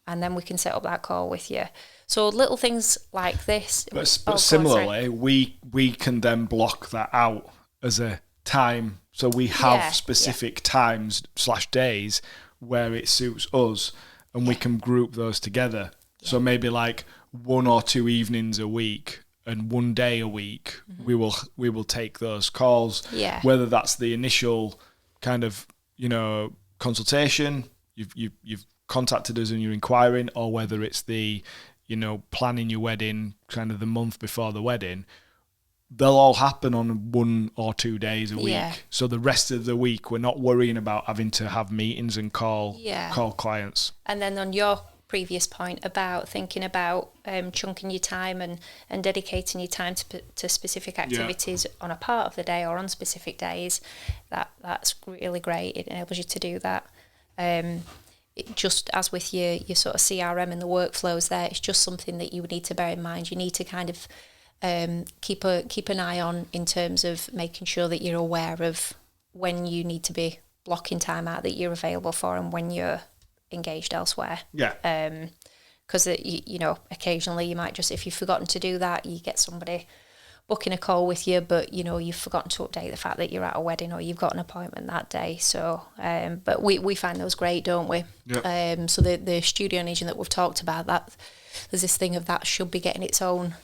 and then we can set up that call with you. So little things like this. But similarly, we can then block that out as a time. So we have specific times / days where it suits us, and we can group those together. Yeah. So maybe like 1 or 2 evenings a week and 1 day a week, we will take those calls. Yeah. Whether that's the initial kind of consultation, you've contacted us and you're inquiring, or whether it's the planning your wedding kind of the month before the wedding. They'll all happen on 1 or 2 days a week. Yeah. So the rest of the week, we're not worrying about having to have meetings and call clients. And then on your previous point about thinking about chunking your time and dedicating your time to specific activities on a part of the day or on specific days, that's really great. It enables you to do that. It just as with your sort of CRM and the workflows there, it's just something that you would need to bear in mind. You need to kind of keep an eye on in terms of making sure that you're aware of when you need to be blocking time out that you're available for and when you're engaged elsewhere. Yeah. Because occasionally you might just, if you've forgotten to do that, you get somebody booking a call with you, but you've forgotten to update the fact that you're at a wedding or you've got an appointment that day. So but we find those great, don't we? Yeah. So the studio agent that we've talked about, that there's this thing of that should be getting its own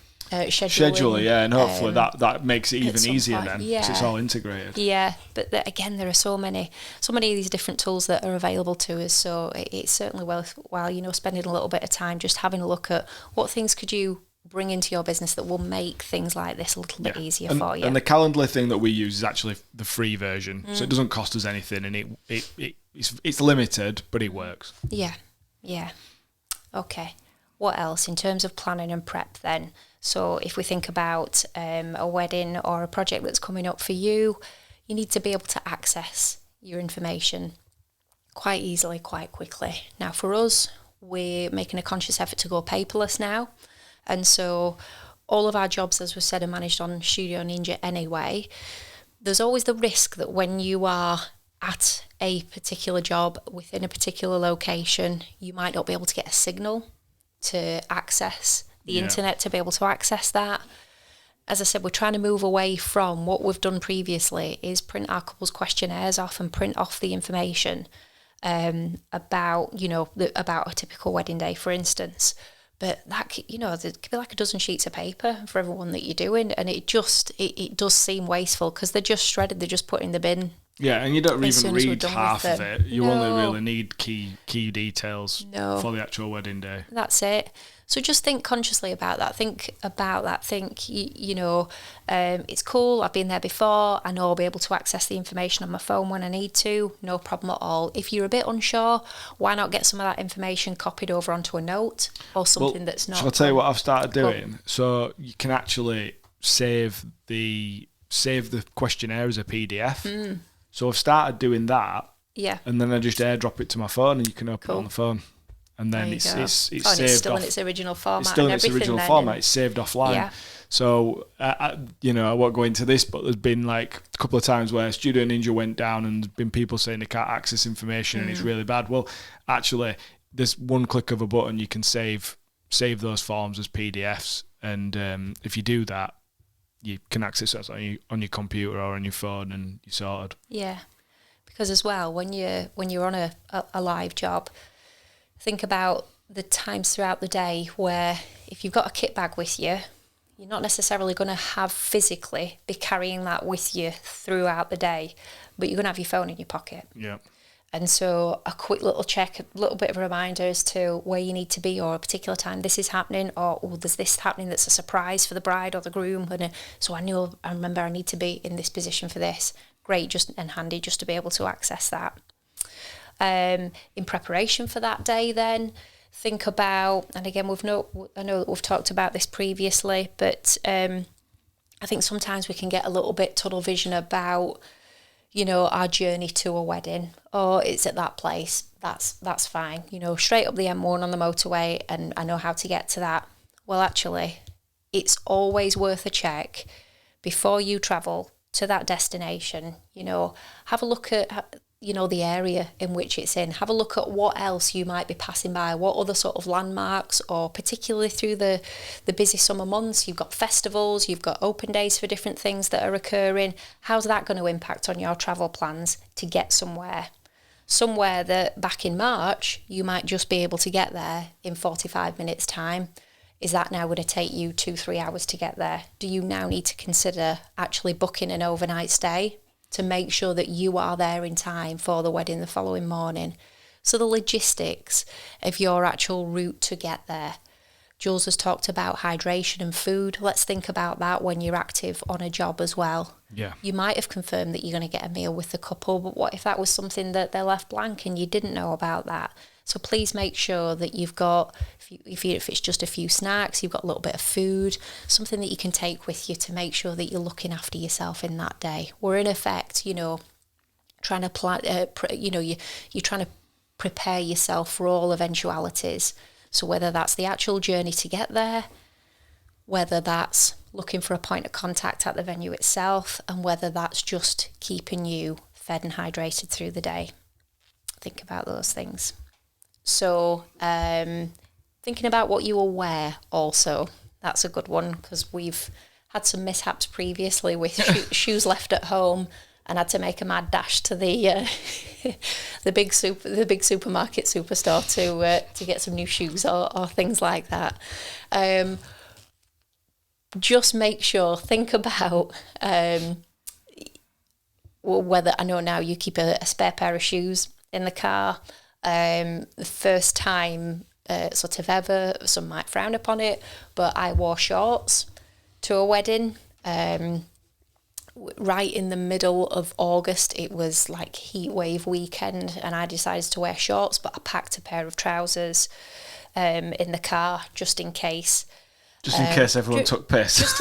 schedule, and hopefully that makes it even easier then, because it's all integrated. Yeah, but again, there are so many of these different tools that are available to us, so it's certainly worthwhile, spending a little bit of time just having a look at what things could you bring into your business that will make things like this a little bit easier for you. And the Calendly thing that we use is actually the free version, so it doesn't cost us anything, and it's limited, but it works. Yeah. Okay. What else in terms of planning and prep then? So if we think about a wedding or a project that's coming up for you, you need to be able to access your information quite easily, quite quickly. Now for us, we're making a conscious effort to go paperless now. And so all of our jobs, as we said, are managed on Studio Ninja anyway. There's always the risk that when you are at a particular job within a particular location, you might not be able to get a signal to access the internet, to be able to access that. As I said, we're trying to move away from what we've done previously is print our couples questionnaires off and print off the information about, about a typical wedding day, for instance. But that, there could be like a dozen sheets of paper for everyone that you're doing, and it does seem wasteful because they're just shredded, they're just put in the bin. Yeah, and you don't even read half of it. You only really need key details for the actual wedding day. That's it. So just think consciously about that. Think, it's cool. I've been there before. I know I'll be able to access the information on my phone when I need to. No problem at all. If you're a bit unsure, why not get some of that information copied over onto a note or something that's not... Shall I tell you what I've started doing? So you can actually save the questionnaire as a PDF. So I've started doing that. Yeah. And then I just airdrop it to my phone and you can open it on the phone. And then it's saved it's still in its original format. It's still in its original format. It's saved offline. Yeah. So, I won't go into this, but there's been like a couple of times where Studio Ninja went down and there's been people saying they can't access information and it's really bad. Well, actually, there's one click of a button you can save those forms as PDFs. And if you do that, you can access those on your computer or on your phone and you're sorted. Yeah. Because as well, when you're on a live job, think about the times throughout the day where if you've got a kit bag with you, you're not necessarily going to have physically be carrying that with you throughout the day, but you're going to have your phone in your pocket. Yeah. And so a quick little check, a little bit of a reminder as to where you need to be or a particular time this is happening or there's this happening that's a surprise for the bride or the groom. So I remember I need to be in this position for this. Great, and handy just to be able to access that. In preparation for that day then, think about, and again, I know that we've talked about this previously, but I think sometimes we can get a little bit tunnel vision about, our journey to a wedding. Oh, it's at that place, that's fine. Straight up the M1 on the motorway and I know how to get to that. Well, actually, it's always worth a check before you travel to that destination. Have a look at the area in which it's in. Have a look at what else you might be passing by, what other sort of landmarks, or particularly through the busy summer months, you've got festivals, you've got open days for different things that are occurring. How's that going to impact on your travel plans to get somewhere? Somewhere that back in March, you might just be able to get there in 45 minutes time. Is that now going to take you 2-3 hours to get there? Do you now need to consider actually booking an overnight stay to make sure that you are there in time for the wedding the following morning? So the logistics of your actual route to get there. Jules has talked about hydration and food. Let's think about that when you're active on a job as well. Yeah. You might have confirmed that you're going to get a meal with the couple, but what if that was something that they left blank and you didn't know about that? So please make sure that you've got, if it's just a few snacks, you've got a little bit of food, something that you can take with you to make sure that you're looking after yourself in that day. We're in effect, trying to plan, you're trying to prepare yourself for all eventualities. So whether that's the actual journey to get there, whether that's looking for a point of contact at the venue itself, and whether that's just keeping you fed and hydrated through the day. Think about those things. So thinking about what you will wear also, that's a good one, because we've had some mishaps previously with shoes left at home and had to make a mad dash to the the big supermarket superstore to get some new shoes or things like that. Just make sure, think about whether, I know now you keep a spare pair of shoes in the car. The first time sort of ever, some might frown upon it, but I wore shorts to a wedding. Right in the middle of August, it was like heat wave weekend, and I decided to wear shorts, but I packed a pair of trousers in the car just in case. Just in case everyone took piss.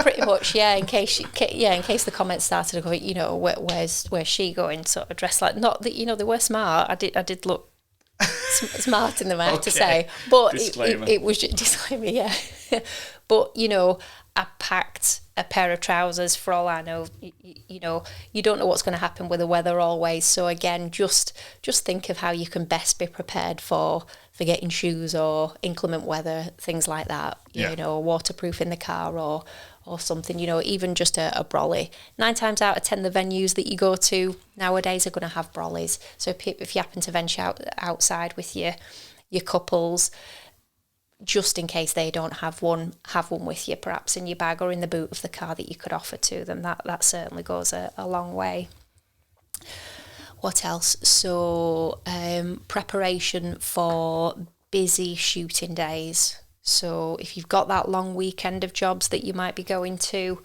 Pretty much. Yeah, in case the comments started going, where's she going? Sort of dressed like, not that they were smart. I did look smart in them, I have to Okay. say. But Disclaimer. it was just disclaimer, yeah. But, you know, I packed a pair of trousers for all I know. You know, you don't know what's going to happen with the weather always. So again, just think of how you can best be prepared for getting shoes or inclement weather, things like that. Yeah. You know, waterproof in the car or something, you know, even just a brolly. 9 times out of 10, the venues that you go to nowadays are going to have brollies. So if you happen to venture outside with your couples, just in case they don't have one with you, perhaps in your bag or in the boot of the car that you could offer to them. That certainly goes a long way. What else? So preparation for busy shooting days. So if you've got that long weekend of jobs that you might be going to,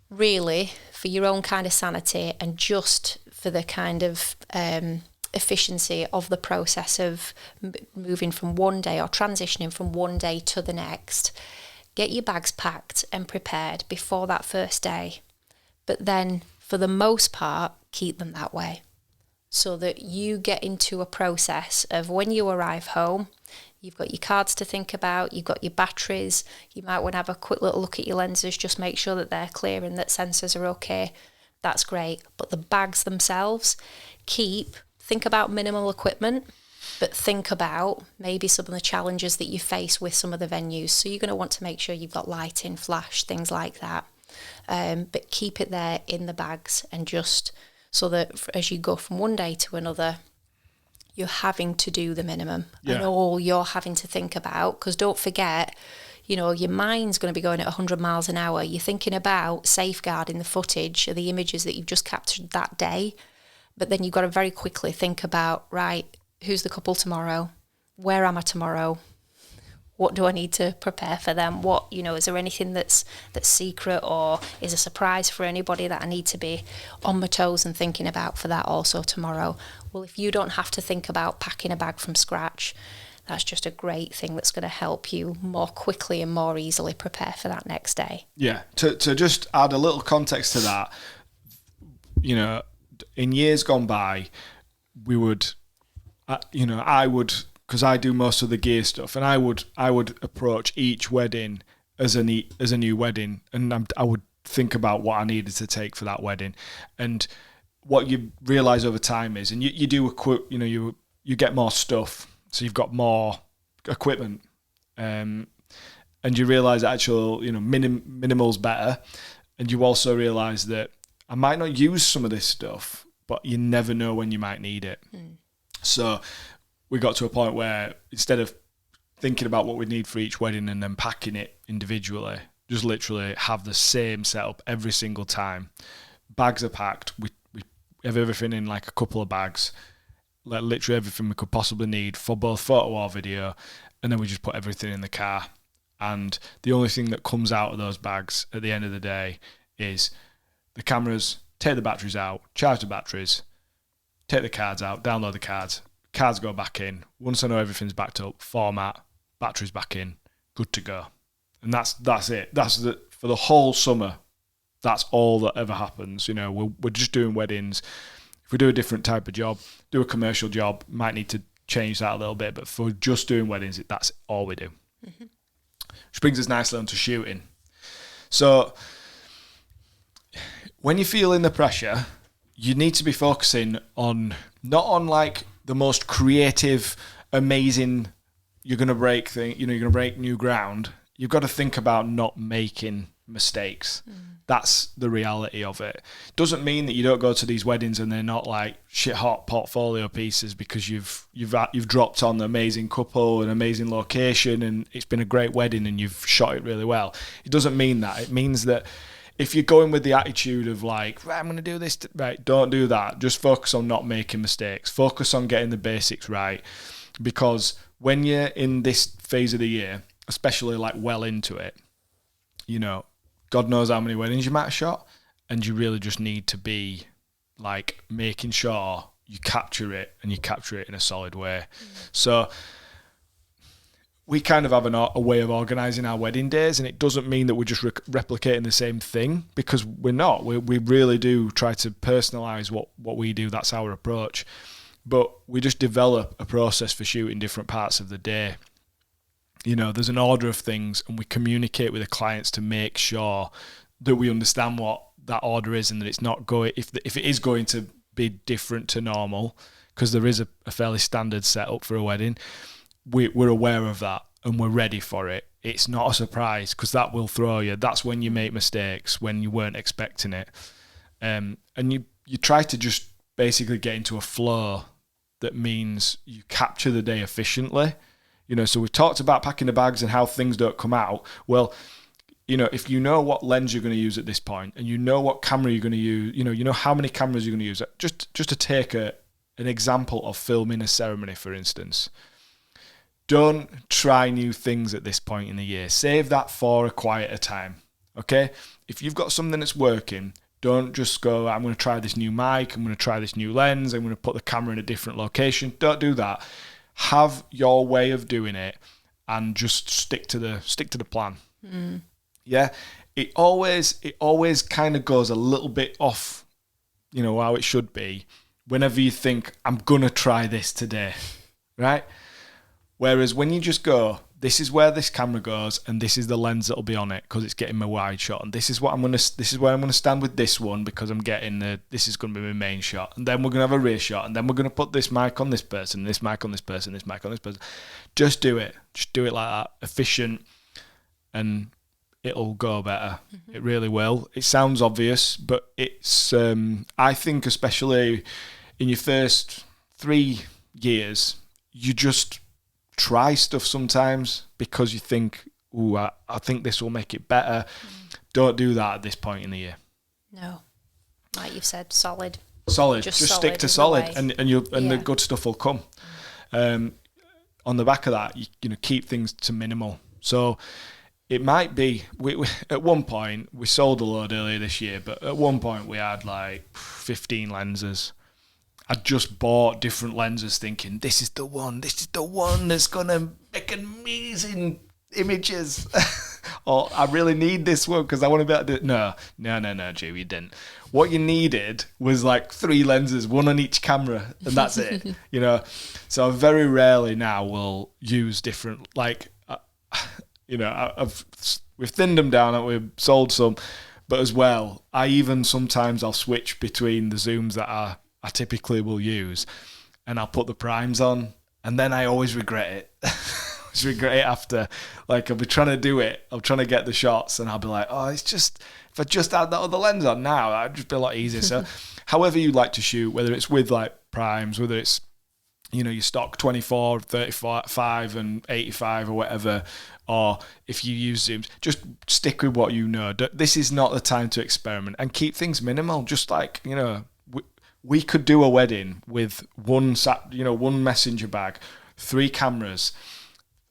really for your own kind of sanity and just for the kind of efficiency of the process of moving from one day or transitioning from one day to the next, get your bags packed and prepared before that first day. But then for the most part, keep them that way so that you get into a process of when you arrive home, you've got your cards to think about, you've got your batteries, you might want to have a quick little look at your lenses, just make sure that they're clear and that sensors are okay. That's great. But the bags themselves, think about minimal equipment, but think about maybe some of the challenges that you face with some of the venues. So you're going to want to make sure you've got lighting, flash, things like that. But keep it there in the bags and just so that as you go from one day to another, you're having to do the minimum and all you're having to think about. Because don't forget, you know, your mind's going to be going at 100 miles an hour. You're thinking about safeguarding the footage or the images that you've just captured that day. But then you've got to very quickly think about, right, who's the couple tomorrow? Where am I tomorrow? What do I need to prepare for them? What, you know, is there anything that's secret or is a surprise for anybody that I need to be on my toes and thinking about for that also tomorrow? Well, if you don't have to think about packing a bag from scratch, that's just a great thing that's going to help you more quickly and more easily prepare for that next day. Yeah. To just add a little context to that, you know, in years gone by, we would, I would, because I do most of the gear stuff, and I would approach each wedding as a new wedding, and I would think about what I needed to take for that wedding, and what you realise over time is, and you do you get more stuff, so you've got more equipment, and you realise that minimal's better, and you also realise that I might not use some of this stuff, but you never know when you might need it. So we got to a point where instead of thinking about what we need for each wedding and then packing it individually, just literally have the same setup every single time. Bags are packed. We have everything in like a couple of bags, like literally everything we could possibly need for both photo or video, and then we just put everything in the car. And the only thing that comes out of those bags at the end of the day is the cameras, take the batteries out, charge the batteries, take the cards out, download the cards go back in. Once I know everything's backed up, format, batteries back in, good to go. And that's it. For the whole summer, that's all that ever happens. You know, we're just doing weddings. If we do a different type of job, do a commercial job, might need to change that a little bit, but for just doing weddings, that's all we do. Mm-hmm. Which brings us nicely onto shooting. So when you're feeling the pressure, you need to be focusing on not on like the most creative, amazing, you're going to break new ground. You've got to think about not making mistakes. That's the reality of it. Doesn't mean that you don't go to these weddings and they're not like shit hot portfolio pieces because you've dropped on the amazing couple, an amazing location, and it's been a great wedding and you've shot it really well. It doesn't mean that. It means that if you're going with the attitude of like, right, I'm going to do this, right, don't do that. Just focus on not making mistakes. Focus on getting the basics right. Because when you're in this phase of the year, especially like well into it, you know, God knows how many weddings you might have shot, and you really just need to be like making sure you capture it and you capture it in a solid way. So we kind of have a way of organising our wedding days, and it doesn't mean that we're just replicating the same thing, because we're not. We really do try to personalise what we do. That's our approach. but we just develop a process for shooting different parts of the day. You know, there's an order of things, and we communicate with the clients to make sure that we understand what that order is, and that it's not going, if it is going to be different to normal, because there is a fairly standard setup for a wedding, we're aware of that and we're ready for it. It's not a surprise, because that will throw you. That's when you make mistakes, when you weren't expecting it. And you try to just basically get into a flow that means you capture the day efficiently. You know, so we've talked about packing the bags and how things don't come out. Well, you know, if you know what lens you're going to use at this point, and you know what camera you're going to use, you know how many cameras you're going to use. Just to take an example of filming a ceremony, for instance. Don't try new things at this point in the year. Save that for a quieter time, okay? If you've got something that's working, don't just go, I'm going to try this new mic, I'm going to try this new lens, I'm going to put the camera in a different location. Don't do that. Have your way of doing it and just stick to the plan. Yeah, it always kind of goes a little bit off, you know, how it should be whenever you think, I'm going to try this today, right? Whereas when you just go, this is where this camera goes, and this is the lens that'll be on it because it's getting my wide shot, and this is where I'm gonna stand with this one because I'm getting this is gonna be my main shot, and then we're gonna have a rear shot, and then we're gonna put this mic on this person, this mic on this person, this mic on this person. Just do it like that, efficient, and it'll go better. Mm-hmm. It really will. It sounds obvious, but it's I think especially in your first 3 years, you just try stuff sometimes because you think, ooh, I think this will make it better. Don't do that at this point in the year. No, like you've said, solid. Just stick to solid, and the good stuff will come. On the back of that, you know, keep things to minimal. So it might be we at one point we sold a load earlier this year, but at one point we had like 15 lenses. I just bought different lenses thinking, this is the one that's going to make amazing images. Or I really need this one because I want to be able to do it. No, Joe, you didn't. What you needed was like 3 lenses, one on each camera, and that's it. You know, so I very rarely now will use different, like, you know, we've thinned them down and we've sold some, but as well, sometimes I'll switch between the zooms that I typically will use, and I'll put the primes on, and then I always regret it. Always regret it after. Like, I'll be trying to do it, I'm trying to get the shots, and I'll be like, oh, it's just, if I just had that other lens on now, that'd just be a lot easier. So however you like to shoot, whether it's with like primes, whether it's, you know, your stock 24, 35 and 85 or whatever, or if you use zooms, just stick with what you know. This is not the time to experiment, and keep things minimal. Just like, you know, we could do a wedding with one messenger bag, 3 cameras,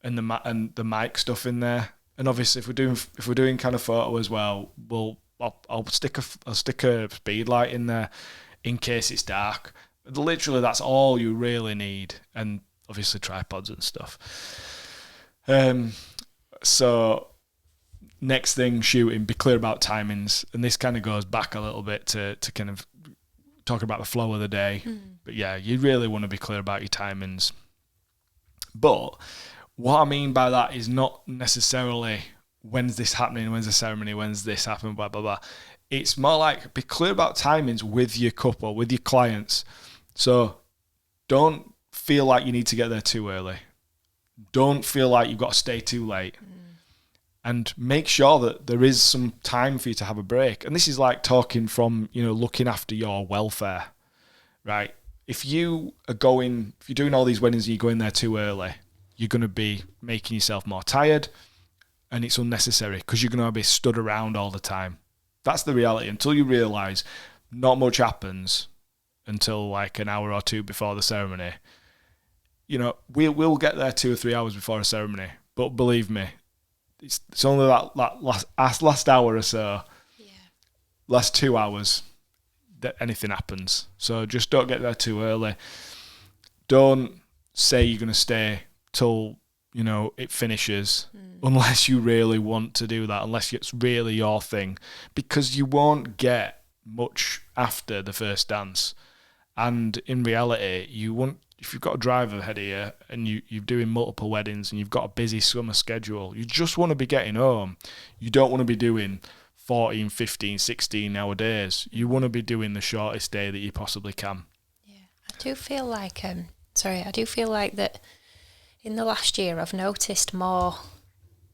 and the mic stuff in there. And obviously, if we're doing kind of photo as well, I'll stick a speed light in there in case it's dark. Literally, that's all you really need, and obviously tripods and stuff. So next thing, shooting, be clear about timings, and this kind of goes back a little bit to kind of talk about the flow of the day. But yeah, you really want to be clear about your timings. But what I mean by that is not necessarily when's this happening, when's the ceremony, when's this happening, blah blah blah. It's more like be clear about timings with your couple, with your clients. So don't feel like you need to get there too early. Don't feel like you've got to stay too late. And make sure that there is some time for you to have a break. And this is like talking from, you know, looking after your welfare, right? If you're doing all these weddings and you're going there too early, you're going to be making yourself more tired, and it's unnecessary because you're going to be stood around all the time. That's the reality. Until you realise not much happens until like an hour or 2 before the ceremony. You know, we'll get there 2 or 3 hours before a ceremony, but believe me, it's only that last hour or so, last 2 hours that anything happens. So just don't get there too early. Don't say you're going to stay till, you know, it finishes, unless you really want to do that, unless it's really your thing, because you won't get much after the first dance. And in reality, if you've got a driver ahead of you and you're doing multiple weddings and you've got a busy summer schedule, you just want to be getting home. You don't want to be doing 14, 15, 16-hour days. You want to be doing the shortest day that you possibly can. Yeah, I do feel like that in the last year I've noticed more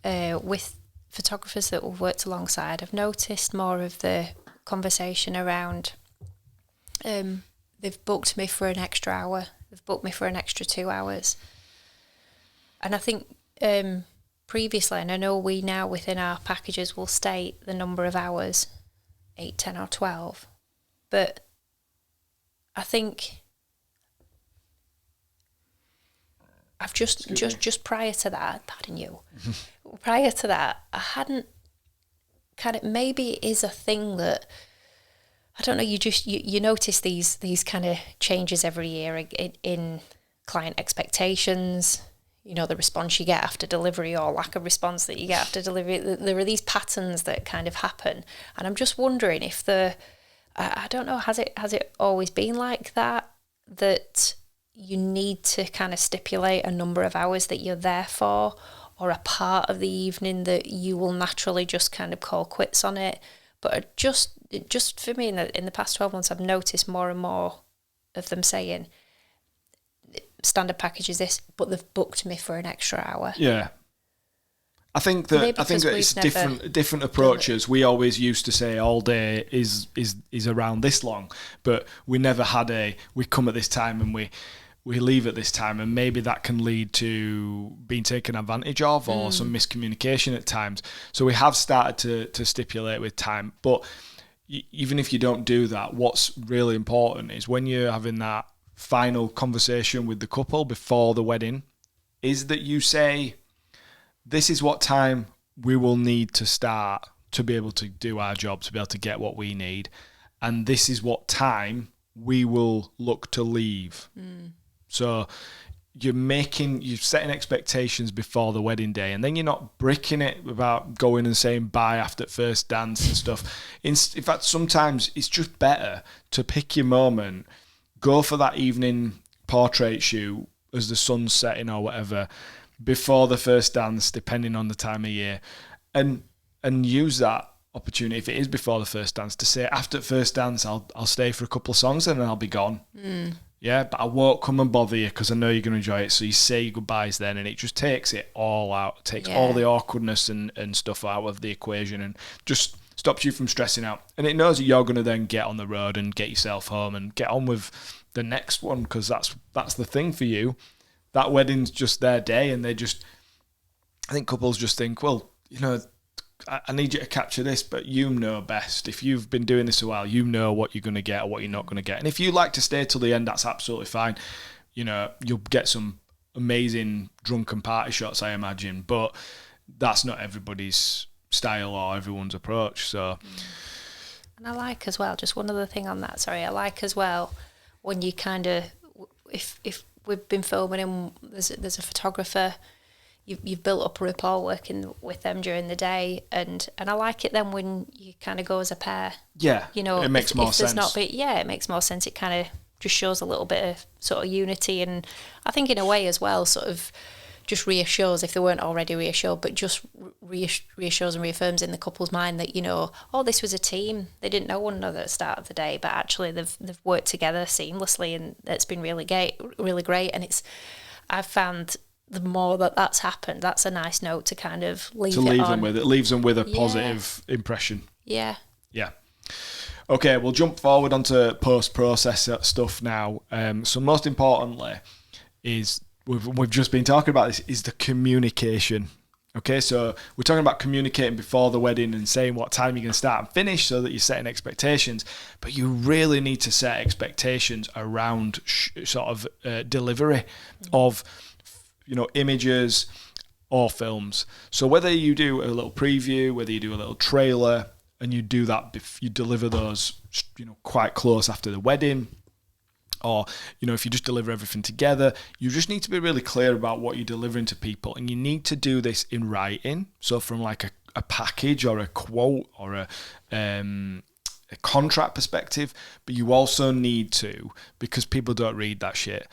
with photographers that we've worked alongside. I've noticed more of the conversation around they've booked me for an extra hour, they've booked me for an extra 2 hours. And I think previously, and I know we now within our packages will state the number of hours, 8, 10 or 12. But I think I've just prior to that, pardon you, prior to that, I hadn't maybe it is a thing that, I don't know, you notice these kind of changes every year in client expectations, the response you get after delivery or lack of response that you get after delivery. There are these patterns that kind of happen. And I'm just wondering if I don't know, has it always been like that you need to kind of stipulate a number of hours that you're there for, or a part of the evening that you will naturally just kind of call quits on it? But just for me, in the past 12 months, I've noticed more and more of them saying, standard package is this, but they've booked me for an extra hour. Yeah. I think that it's different approaches. We always used to say all day is around this long, but we never had we come at this time and we leave at this time, and maybe that can lead to being taken advantage of or some miscommunication at times. So we have started to stipulate with time. But even if you don't do that, what's really important is when you're having that final conversation with the couple before the wedding, is that you say, this is what time we will need to start to be able to do our job, to be able to get what we need. And this is what time we will look to leave. So you're setting expectations before the wedding day, and then you're not bricking it about going and saying bye after first dance and stuff. In fact, sometimes it's just better to pick your moment, go for that evening portrait shoot as the sun's setting or whatever, before the first dance, depending on the time of year, and use that opportunity, if it is before the first dance, to say after first dance I'll stay for a couple of songs and then I'll be gone. Yeah, but I won't come and bother you because I know you're going to enjoy it. So you say your goodbyes then, and it just takes it all out, takes all the awkwardness and stuff out of the equation, and just stops you from stressing out. And it knows that you're going to then get on the road and get yourself home and get on with the next one, because that's the thing for you. That wedding's just their day, and I think couples just think, well, I need you to capture this, but you know best. If you've been doing this a while, you know what you're going to get or what you're not going to get. And if you like to stay till the end, that's absolutely fine. You'll get some amazing drunken party shots, I imagine, but that's not everybody's style or everyone's approach. So, and I like as well, just one other thing on that, I like as well when you kind of, if we've been filming and there's a photographer, you've built up a rapport working with them during the day, and I like it then when you kind of go as a pair. Yeah, it makes more sense. It makes more sense. It kind of just shows a little bit of sort of unity, and I think in a way as well, sort of just reassures, if they weren't already reassured, but just reassures and reaffirms in the couple's mind that, this was a team. They didn't know one another at the start of the day, but actually they've worked together seamlessly, and it's been really great. And I've found the more that's happened, that's a nice note to kind of leave them with. It leaves them with a positive impression. Yeah. Yeah. Okay, we'll jump forward onto post-process stuff now. So most importantly is, we've just been talking about this, is the communication. Okay, so we're talking about communicating before the wedding and saying what time you're going to start and finish so that you're setting expectations, but you really need to set expectations around delivery of images or films. So whether you do a little preview, whether you do a little trailer, and you do that, you deliver those, quite close after the wedding, or, if you just deliver everything together, you just need to be really clear about what you're delivering to people. And you need to do this in writing. So from like a package or a quote or a contract perspective, but you also need to, because people don't read that shit,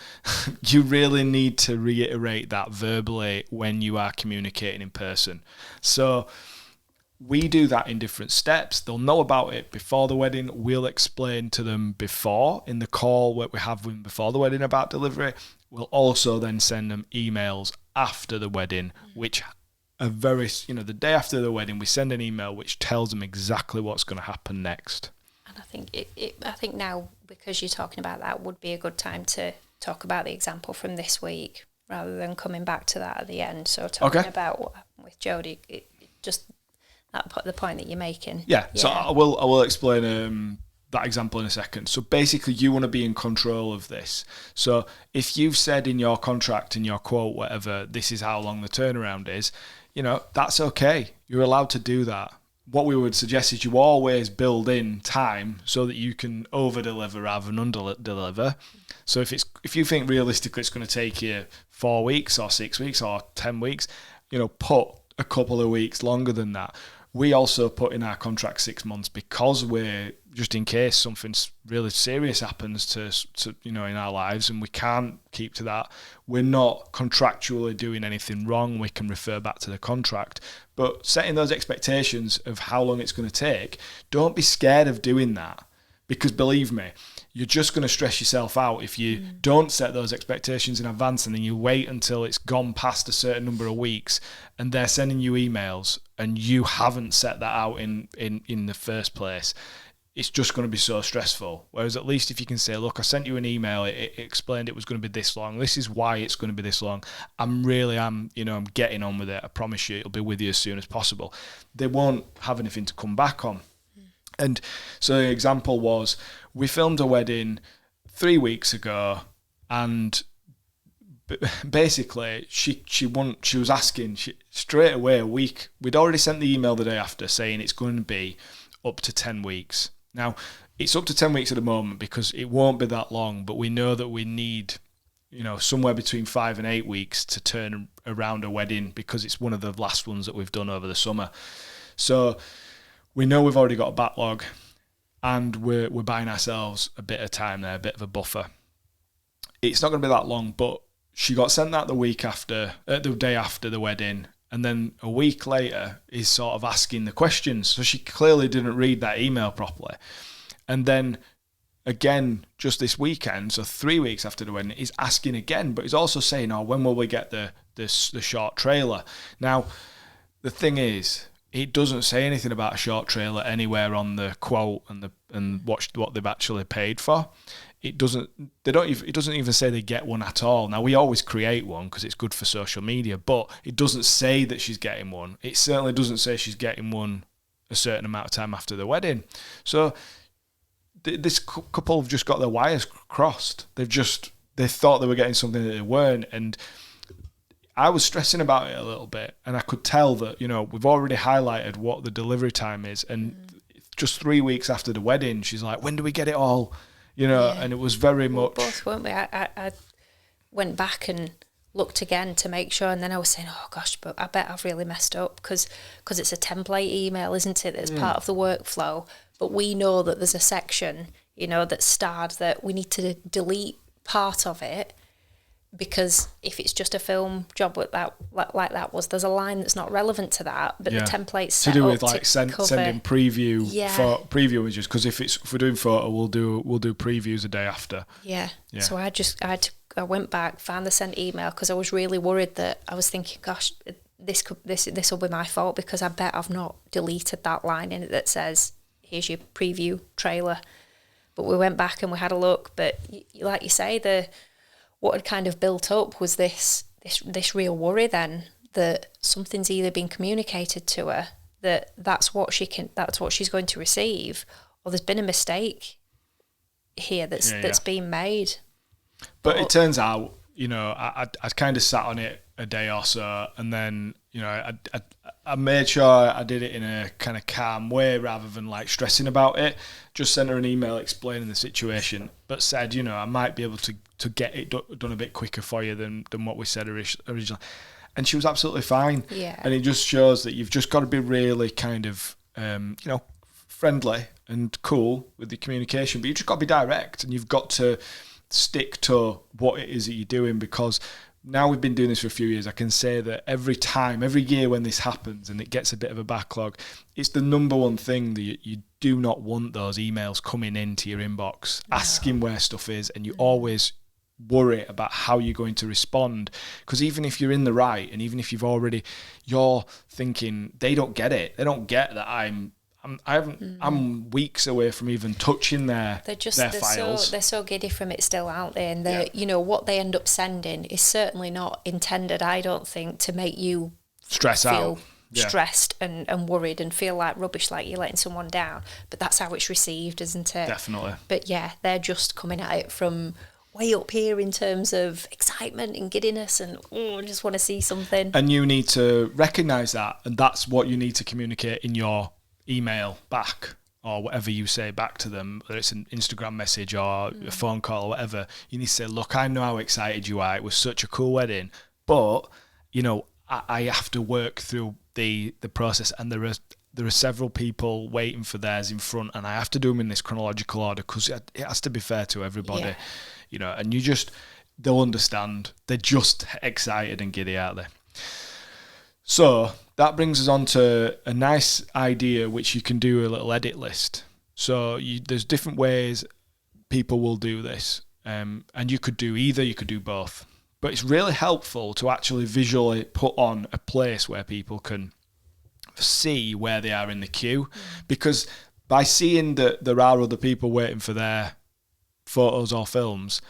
you really need to reiterate that verbally when you are communicating in person. So we do that in different steps. They'll know about it before the wedding. We'll explain to them before in the call that we have with them before the wedding about delivery. We'll also then send them emails after the wedding, which are very, the day after the wedding, we send an email which tells them exactly what's going to happen next. And I think I think now, because you're talking about that, would be a good time to talk about the example from this week rather than coming back to that at the end. So talking about what happened with Jodie, just the point that you're making. Yeah. So I will explain that example in a second. So basically, you want to be in control of this. So if you've said in your contract, in your quote, whatever, this is how long the turnaround is, that's okay. You're allowed to do that. What we would suggest is you always build in time so that you can over-deliver rather than under-deliver. So if you think realistically it's going to take you 4 weeks or 6 weeks or 10 weeks, put a couple of weeks longer than that. We also put in our contract 6 months because we're, just in case something really serious happens to in our lives and we can't keep to that, we're not contractually doing anything wrong. We can refer back to the contract. But setting those expectations of how long it's going to take, don't be scared of doing that, because believe me, you're just going to stress yourself out if you don't set those expectations in advance and then you wait until it's gone past a certain number of weeks and they're sending you emails and you haven't set that out in the first place. It's just going to be so stressful. Whereas at least if you can say, look, I sent you an email, it explained it was going to be this long. This is why it's going to be this long. I'm getting on with it. I promise you it'll be with you as soon as possible. They won't have anything to come back on. And so the example was, we filmed a wedding 3 weeks ago, and basically she was asking straight away a week. We'd already sent the email the day after saying it's going to be up to 10 weeks. Now, it's up to 10 weeks at the moment because it won't be that long, but we know that we need somewhere between 5 and 8 weeks to turn around a wedding because it's one of the last ones that we've done over the summer. So we know we've already got a backlog and we're buying ourselves a bit of time there, a bit of a buffer. It's not going to be that long, but she got sent that the day after the wedding, and then a week later is sort of asking the questions. So she clearly didn't read that email properly. And then again, just this weekend, so 3 weeks after the wedding, he's asking again, but he's also saying, when will we get the short trailer? Now, the thing is, it doesn't say anything about a short trailer anywhere on the quote and what they've actually paid for. It doesn't even say they get one at all. Now, we always create one because it's good for social media, but it doesn't say that she's getting one. It certainly doesn't say she's getting one a certain amount of time after the wedding. So this couple have just got their wires crossed. They thought they were getting something that they weren't, and I was stressing about it a little bit, and I could tell that, we've already highlighted what the delivery time is, and just 3 weeks after the wedding, she's like, when do we get it all? And it was very much... Both, weren't we? I went back and looked again to make sure, and then I was saying, oh gosh, but I bet I've really messed up, because it's a template email, isn't it, that's part of the workflow, but we know that there's a section, that's starred that we need to delete part of it, because if it's just a film job like that there's a line that's not relevant to that, but the template's set to do up with like sending preview for preview images, because if we're doing photo, we'll do previews a day after. So I went back, found the sent email, because I was really worried that I was thinking, gosh, this will be my fault, because I bet I've not deleted that line in it that says here's your preview trailer. But we went back and we had a look, but like you say, what had kind of built up was this real worry then that something's either been communicated to her, that's what she's going to receive, or there's been a mistake here that's been made. But it turns out, I kind of sat on it a day or so, and then I made sure I did it in a kind of calm way rather than like stressing about it. Just sent her an email explaining the situation, but said, I might be able to get it done a bit quicker for you than what we said originally. And she was absolutely fine. Yeah. And it just shows that you've just got to be really kind of, friendly and cool with the communication, but you just got to be direct and you've got to stick to what it is that you're doing, because now we've been doing this for a few years. I can say that every year when this happens and it gets a bit of a backlog, it's the number one thing that you do not want those emails coming into your inbox asking where stuff is, and you always worry about how you're going to respond, because even if you're in the right and even if you're thinking they don't get it, they don't get that I'm weeks away from even touching their files. They're so giddy from it still, aren't they? And you know what they end up sending is certainly not intended, I don't think, to make you feel stressed and worried and feel like rubbish, like you're letting someone down. But that's how it's received, isn't it? Definitely. But yeah, they're just coming at it from way up here in terms of excitement and giddiness and I just want to see something. And you need to recognise that, and that's what you need to communicate in your email back, or whatever you say back to them, whether it's an Instagram message or a phone call or whatever. You need to say, look, I know how excited you are. It was such a cool wedding, but you know, I have to work through the process, and there are several people waiting for theirs in front, and I have to do them in this chronological order because it has to be fair to everybody, you know. And they'll understand. They're just excited and giddy, aren't they? So that brings us on to a nice idea, which you can do a little edit list. So there's different ways people will do this, and you could do either, you could do both. But it's really helpful to actually visually put on a place where people can see where they are in the queue, because by seeing that there are other people waiting for their photos or films,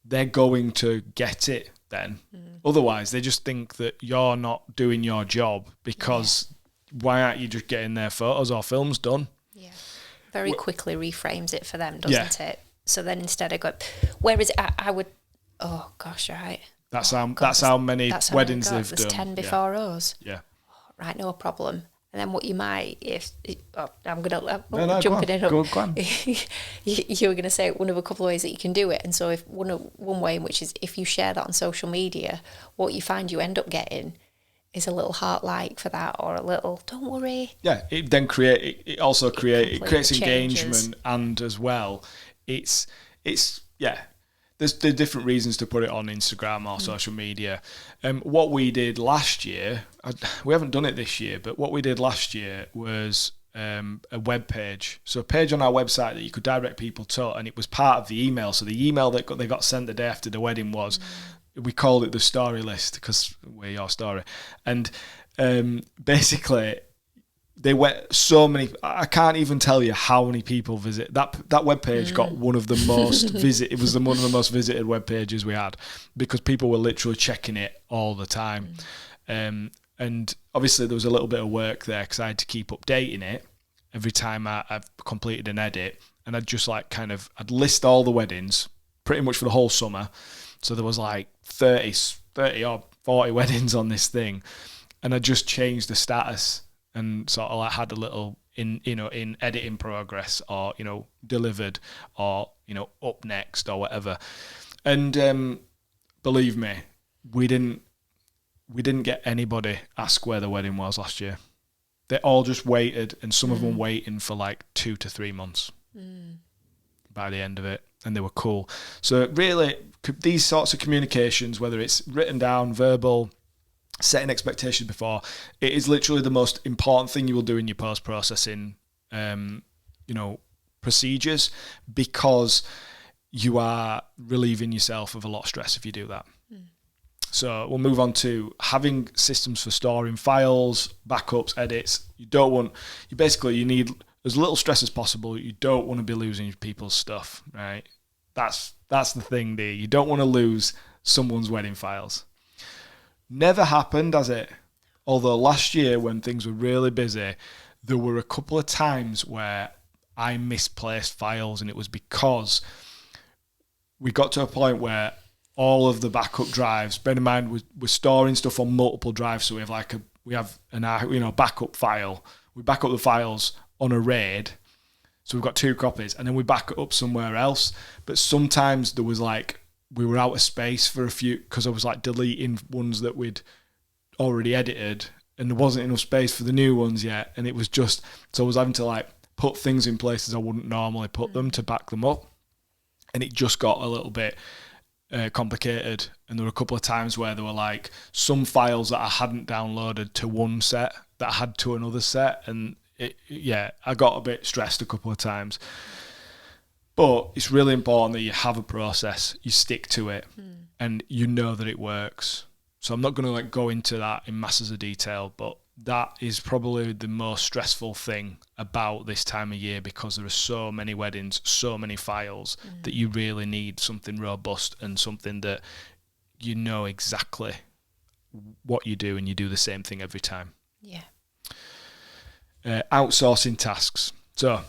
they're going to get it then. Otherwise, they just think that you're not doing your job, because why aren't you just getting their photos or films done? Yeah. Very quickly reframes it for them, doesn't it? So then instead of going, where is it? I would, oh gosh, right. That's how many weddings they've done. There's 10 before us. Yeah. Right, no problem. And then what you might, I'm jumping in. Go on. You were going to say one of a couple of ways that you can do it. And so if one way in which is if you share that on social media, what you find you end up getting is a little heart like for that, or a little don't worry. Yeah, it then creates engagement, and as well, it's There's different reasons to put it on Instagram or social media. What we did last year, we haven't done it this year, but what we did last year was a web page. So a page on our website that you could direct people to, and it was part of the email. So the email that they got sent the day after the wedding was, we called it the story list because we're your story. And basically, they went so many. I can't even tell you how many people visit that webpage. Got one of the most visit. It was one of the most visited web pages we had, because people were literally checking it all the time. And obviously there was a little bit of work there because I had to keep updating it every time I've completed an edit, and I'd just I'd list all the weddings pretty much for the whole summer. So there was like 30 or 40 weddings on this thing, and I just changed the status. And sort of had a little in edit in progress, or delivered, or up next, or whatever. And believe me, we didn't get anybody ask where the wedding was last year. They all just waited, and some of them waiting for like 2 to 3 months by the end of it, and they were cool. So really, these sorts of communications, whether it's written down, verbal, setting expectations before, it is literally the most important thing you will do in your post-processing procedures, because you are relieving yourself of a lot of stress if you do that. So we'll move on to having systems for storing files, backups, edits. You need as little stress as possible. You don't want to be losing people's stuff, right? That's the thing there. You don't want to lose someone's wedding files. Never happened, has it? Although last year, when things were really busy, there were a couple of times where I misplaced files, and it was because we got to a point where all of the backup drives, bear in mind, we're storing stuff on multiple drives, so we have an backup file. We back up the files on a RAID, so we've got 2 copies, and then we back it up somewhere else. But sometimes there was we were out of space for a few, because I was deleting ones that we'd already edited, and there wasn't enough space for the new ones yet. And it was so I was having to put things in places I wouldn't normally put them to back them up. And it just got a little bit complicated. And there were a couple of times where there were like some files that I hadn't downloaded to one set that I had to another set. And I got a bit stressed a couple of times. But it's really important that you have a process, you stick to it, and you know that it works. So I'm not going to like go into that in masses of detail, but that is probably the most stressful thing about this time of year, because there are so many weddings, so many files, that you really need something robust and something that you know exactly what you do and you do the same thing every time. Yeah. Outsourcing tasks. So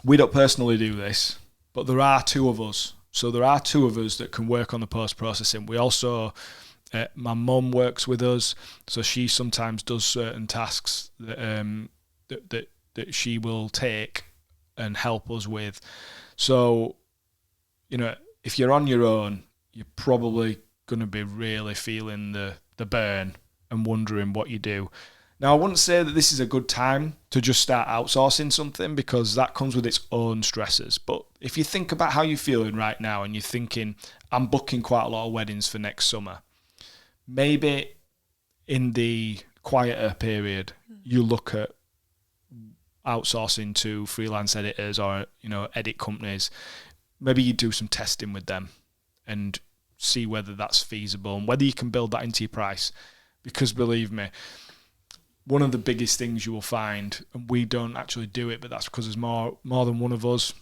we don't personally do this, but there are two of us. So there are two of us that can work on the post-processing. We also... my mum works with us, so she sometimes does certain tasks that she will take and help us with. So, if you're on your own, you're probably going to be really feeling the burn and wondering what you do. Now, I wouldn't say that this is a good time to just start outsourcing something, because that comes with its own stresses. But if you think about how you're feeling right now and you're thinking, I'm booking quite a lot of weddings for next summer, maybe in the quieter period, you look at outsourcing to freelance editors or, edit companies. Maybe you do some testing with them and see whether that's feasible and whether you can build that into your price. Because believe me, one of the biggest things you will find, and we don't actually do it, but that's because there's more than one of us.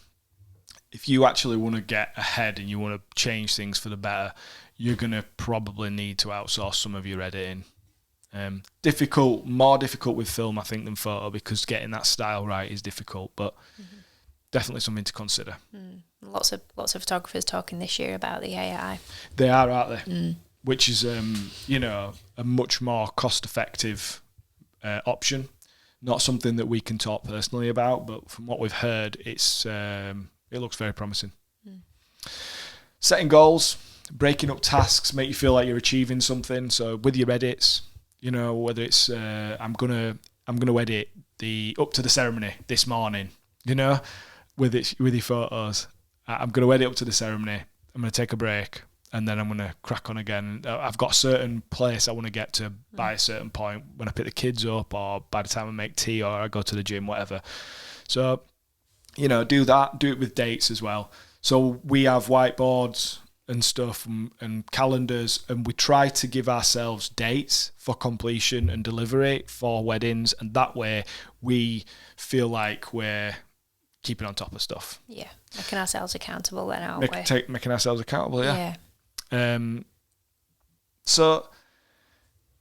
If you actually want to get ahead and you want to change things for the better, you're going to probably need to outsource some of your editing. More difficult with film, I think, than photo, because getting that style right is difficult, but definitely something to consider. Lots of photographers talking this year about the AI. They are, aren't they? Which is, a much more cost-effective option. Not something that we can talk personally about, but from what we've heard, it looks very promising. Setting goals. Breaking up tasks make you feel like you're achieving something. So with your edits, whether it's I'm gonna edit the up to the ceremony this morning, with your photos. I'm gonna edit up to the ceremony. I'm gonna take a break, and then I'm gonna crack on again. I've got a certain place I want to get to by a certain point when I pick the kids up, or by the time I make tea, or I go to the gym, whatever. So, do that. Do it with dates as well. So we have whiteboards and stuff and calendars, and we try to give ourselves dates for completion and delivery for weddings, and that way we feel like we're keeping on top of stuff. Yeah, making ourselves accountable then, aren't we? Making ourselves accountable, yeah. So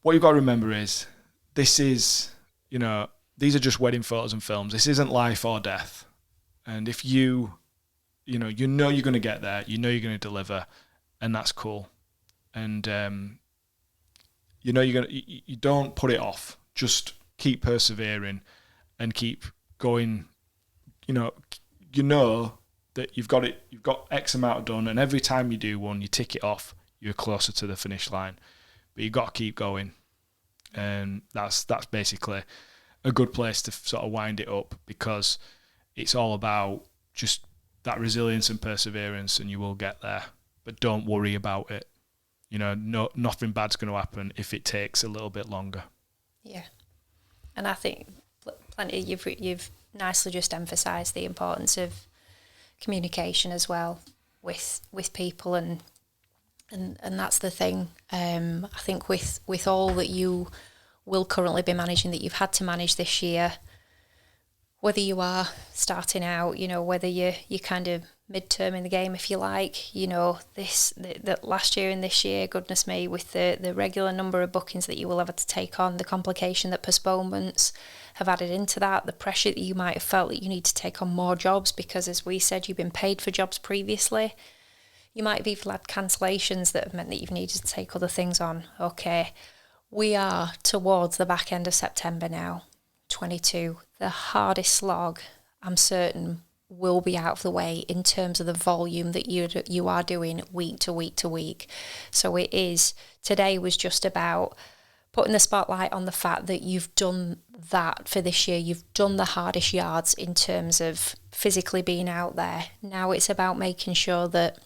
what you've got to remember is this is, these are just wedding photos and films. This isn't life or death. And if you're going to get there, you're going to deliver, and that's cool. And you don't put it off. Just keep persevering and keep going. You know that you've got X amount done, and every time you do one, you tick it off, you're closer to the finish line. But you've got to keep going, and that's basically a good place to sort of wind it up, because it's all about just that resilience and perseverance, and you will get there. But don't worry about it. Nothing bad's going to happen if it takes a little bit longer. Yeah, and I think plenty. You've nicely just emphasised the importance of communication as well with people, and that's the thing. I think with all that you will currently be managing, that you've had to manage this year, whether you are starting out, whether you're kind of midterm in the game, if you like, that last year and this year, goodness me, with the regular number of bookings that you will have to take on, the complication that postponements have added into that, the pressure that you might have felt that you need to take on more jobs because, as we said, you've been paid for jobs previously. You might have even had cancellations that have meant that you've needed to take other things on. Okay, we are towards the back end of September now, 22. The hardest slog, I'm certain, will be out of the way in terms of the volume that you are doing week to week to week. So today was just about putting the spotlight on the fact that you've done that for this year. You've done the hardest yards in terms of physically being out there. Now it's about making sure that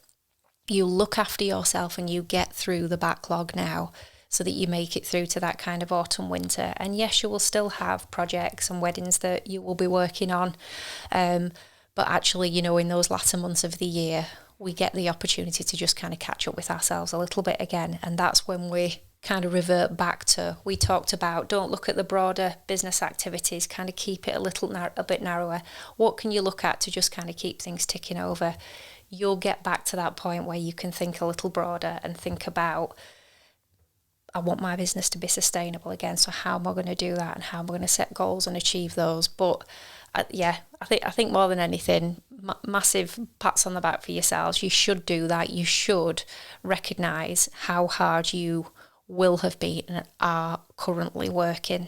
you look after yourself and you get through the backlog now, so that you make it through to that kind of autumn, winter. And yes, you will still have projects and weddings that you will be working on. But actually, you know, in those latter months of the year, we get the opportunity to just kind of catch up with ourselves a little bit again. And that's when we kind of revert back to, we talked about, don't look at the broader business activities, kind of keep it a bit narrower. What can you look at to just kind of keep things ticking over? You'll get back to that point where you can think a little broader and think about, I want my business to be sustainable again. So how am I going to do that, and how am I going to set goals and achieve those? But I think more than anything, massive pats on the back for yourselves. You should do that. You should recognise how hard you will have been and are currently working.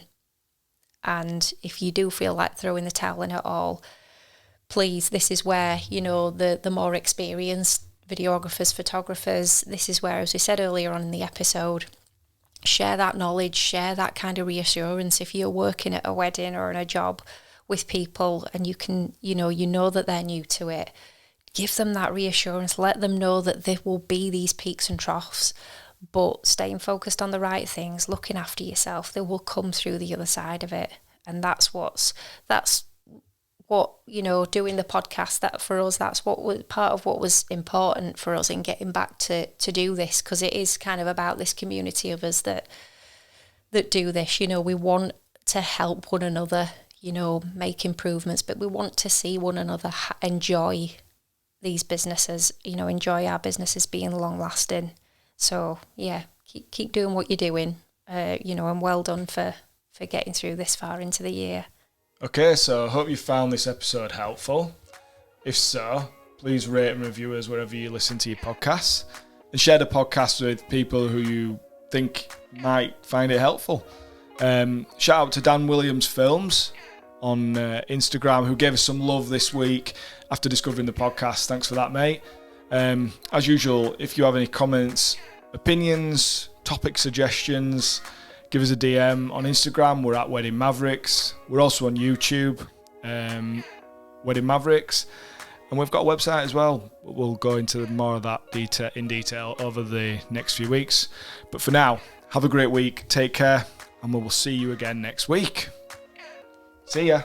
And if you do feel like throwing the towel in at all, please, this is where, you know, the more experienced videographers, photographers, this is where, as we said earlier on in the episode, share that knowledge, share that kind of reassurance. If you're working at a wedding or in a job with people and you can, you know that they're new to it, give them that reassurance. Let them know that there will be these peaks and troughs, but staying focused on the right things, looking after yourself, they will come through the other side of it. And that's what, you know, doing the podcast, that for us, that's what was part of what was important for us in getting back to do this, because it is kind of about this community of us that do this. You know, we want to help one another, you know, make improvements, but we want to see one another enjoy these businesses, you know, enjoy our businesses being long lasting. So yeah, keep doing what you're doing, you know, and well done for getting through this far into the year. Okay, so I hope you found this episode helpful. If so, please rate and review us wherever you listen to your podcasts, and share the podcast with people who you think might find it helpful. Shout out to Dan Williams Films on Instagram, who gave us some love this week after discovering the podcast. Thanks for that, mate. As usual, if you have any comments, opinions, topic suggestions, give us a DM on Instagram. We're at Wedding Mavericks. We're also on YouTube, Wedding Mavericks. And we've got a website as well. We'll go into more of that in detail over the next few weeks. But for now, have a great week. Take care. And we will see you again next week. See ya.